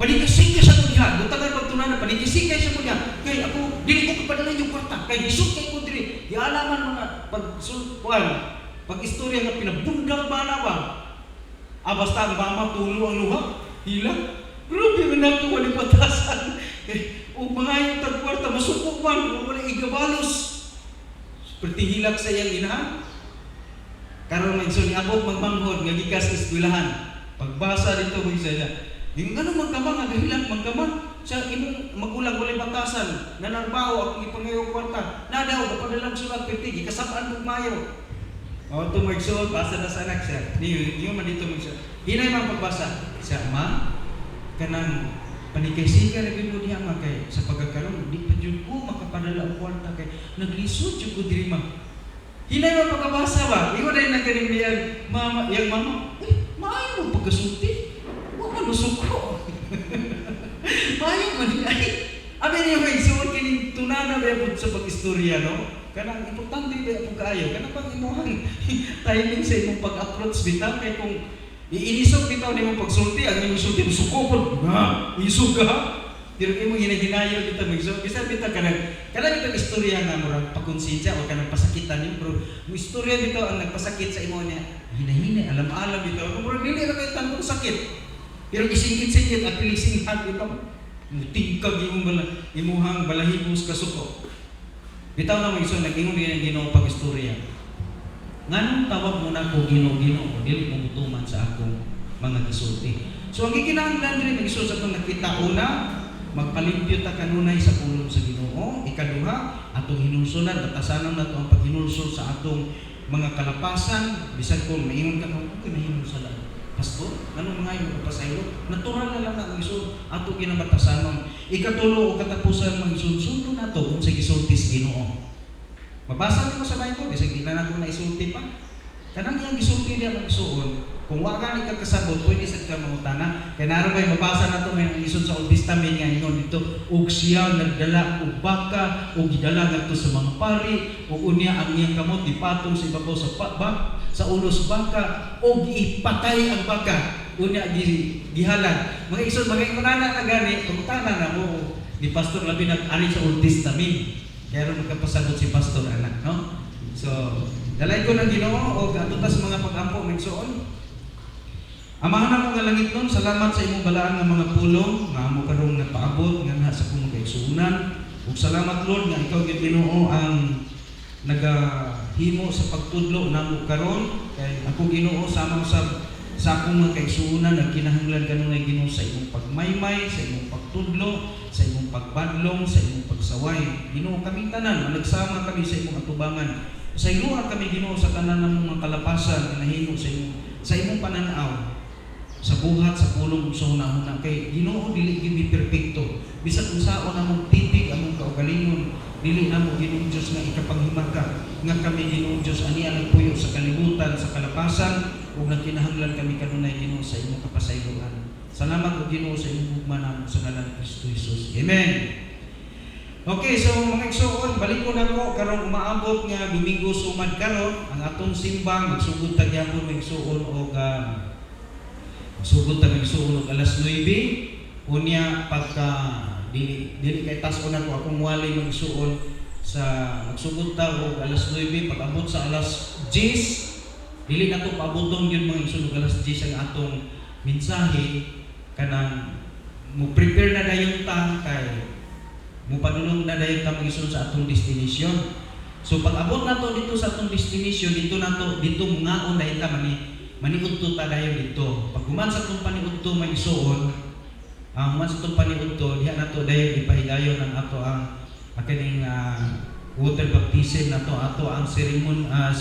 panikay-sikay sa budiha, butangan pagtunanan, panikay-sikay sa budiha, kay ako, dili ko kapadala yung kwarta, kay lisod kay ko diri, di alaman mga pag-istorya nga pinabundang ba na ba? Basta ang mama tulo ang luha, hilang. Grabe nga nato walang batasan. O mga yung tagkwarta, masupok man, wala igabalos. Seperti hilak sa iyang inahan. Karon man so niabot magmanghod nga gikas eskwelahan. Pagbasa dito mo isa niya. Yung ano magkamang, agahilang magkamang. Sa imong magulang walay batasan, nanarbaho akong ipangayo kwarta. Nadaw, napadalang sulat perti, ikasapaan mo mayo. Ito magsuot, basa na sa anak siya. Niyo man dito magsuot. Hinay man pagbasa. Siya, ma, kanang panikay-sikay na gano'n niya ma kay sa pagkakaroon. Di pa dyan ko makapadala ang kwarta kay naglisod dyan ko diri ma. Hinay man pagkabasa ba? Iwan na yung nagkanimihan, mama, yung mama, maayo mo pagkasulti. Huwag ka nusuko. Maayo man ay. Abi niyo may suot kining tunana ba sa pag-istorya, no? Kanang importante ba yung kaayo? Kanang pang imuhang timing sa imong pag-approach bitaw kay kung iinisog bitaw nimo pagsulti ang imong sulti musukopon ha isog ka pero imong hinahinayo bitaw magsulti bisan bitaw kanang istorya nga murag pakonsensya o kanang pasakitan niyo pero mo istorya bitaw ang nagpasakit sa imo niya hinahina alam-alam bitaw murag dili ra kay tanong sakit pero isingkit-singkit at pilisinghan bitaw mutingkag imuhang balahibos kasuko. Bitaw na mo iso nag-ingon din ang Ginoo pag-istorya. Nganong tawag mo na ko Ginoo dili mo mutuman sa akong mga gisulti. So ang gikinahanglan diri mag-isul sa atong nakita una, magpalimpyo ta kanunay sa pulong sa Ginoo. Ikaduha, atong hinulsonan batasanan nato ang paghinulsol sa atong mga kalapasan bisan kung maingon ka kung kinahinulsonan. Pastor, anong mga yung kapasaylo? Natural na lang na ang isul ato ginabatasanon. Ikatulo o katapusan mga isul sundo nato kung sa gisultis Ginoo. Mabasa niyo sa Bible, kasi hindi na nato na isulti pa. Kanang yung gisulti niya ang isuon, Kung wa ka ni kasabot, pwede sa ka mangutana. Kaya naroon kayo mabasa na ito may isod sa Old Testament nga ingon dito, ug siya nagdala og baka, ug gidala ngadto sa mga pari, ug unya ang iyang kamot ipatong sa ibabaw sa ulos baka, ug ipatay ang baka. Unya gihalan. Mga isod mga ingonana na gani, pangutana na mo ni Pastor labi nag-ari sa Old Testament. Kaya ron magkapasagot si Pastor anak, no? So, dalay ko ng Ginoo o atutas mga pag-ampo magsuon. Amahan na mo nga langit nun, salamat sa imong balaan ng mga pulong nga amo karong nagpaabot nga na sa kong kaigsuunan. Ug salamat Lord nga ikaw gyud Ginoo ang nagahimo sa pagtudlo namo karon kay ako Ginoo sama sa akong mga kaigsuunan ang kinahanglan kanunay Ginoo sa imong pagmaymay, sa imong pagtudlo, sa imong pagbadlong, sa imong pagsaway. Ginoo kami tanan, nagsama kami sa imong atubangan. Sa iluha kami Ginoo sa tanan ng mga kalapasan nga nahimo sa imong pananaw. Sa buhat, sa pulong, sa hunahuna kay Ginoo dili gyud perpekto. Bisan unsaon namong titig among kaugalingon, dili namo Ginoo Dios nga ikapanghimaka nga kami Ginoo Dios ani ang puyo sa kalibutan, sa kalapasan ug nagkinahanglan kami kanunay Ginoo sa imong kapasayloan. Salamat o Ginoo sa imong hugma namo sa ngalan ni Kristo Jesus. Amen. Okay, so mga igsoon, balik ko na ko karong umaabot nga Domingo sumad karon ang atong simbang magsugod ta gyapon mga igsoon og sugod ta magsuon og alas 9 unya pagka dili kay tas una ko akong wali magsuon sa magsugod ta og alas 9 pag abot sa alas 10 dili na to paaboton gyud mga igsoon og alas 10 ang atong mensahe kanang mo prepare na dayon ta kay mo padulong na dayon ta magsuon sa atong destination. So pag abot na to dito sa atong destination dito ngaon dayon ta maniudto ta dayon dito. Pag human sa itong paniudto may isuon, human sa itong paniudto, diha na to dayon ipahigayon ang ato ang kaning water baptism na to, ato ang ceremonias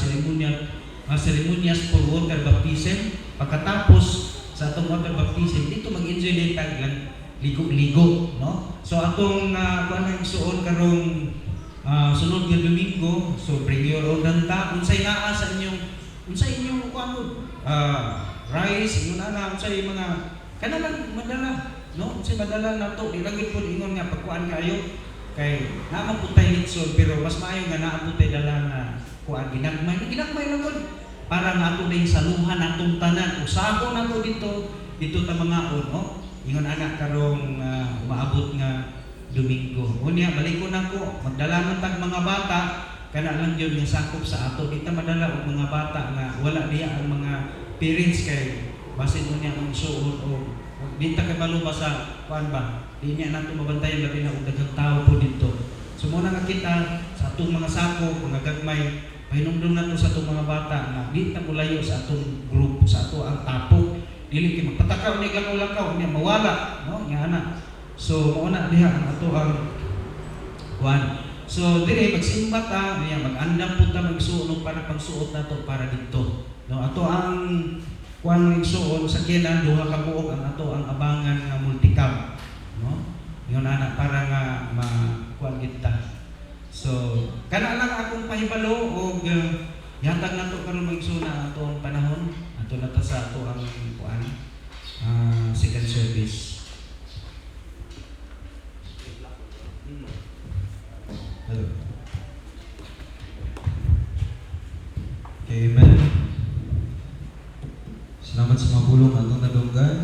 for water baptism. Pagkatapos sa atong water baptism, dito mag-enjoy din taglang ligo-ligo, no? So atong kuan isuon karong sunod nga Domingo, so bring your own danta, unsay naa sa inyong kuan rice, ingon ana unsay mga kanalang madala, no? Unsay madala nato, ilagit pud ingon nga pagkuan kayo kay naa man putay litson pero mas maayo nga naa putay dala nga kuan ginagmay lang pud para nga ato din saluhan atong tanan. Usapo nato dito ta mga no? Ingon ana karong umaabot nga Domingo. Unya balik ko nako, magdala man tag mga bata kana lang yun yung sakop sa ato. Dito madala og mga bata nga wala diya ang mga parents kay basin mo niya ang suod o dito kay maluba sa kuan ba. Di niya nato mabantayan labi na og daghang tao po dito. So muna nga kita sa atong mga sakop, mga gagmay, pahinumdum nato sa atong mga bata nga di ta mulayo sa atong group, sa ato ang tapok. Dili kay magpatakaw ni lakaw niya mawala, no? Nga ana. So mauna diha ang ato ang kuan. So dire magsimba ta, niya mag-andam pud ta magsuon para pagsuot nato para dito. No, ato ang kuan magsuon sa kilan duha ka buok ang ato ang abangan nga multicam, no? Yon ana para nga kuan kita. So kana lang akong pahibalo og yatag nato karon magsuon na ato ang panahon, ato na ta sa ato ang kuan second service. Amen. Salamat sa mga pulong atong nadunggan.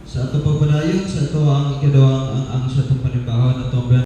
Sa ato pagpadayon, sa ato ang ikadawang ang sa atong panimbahan atong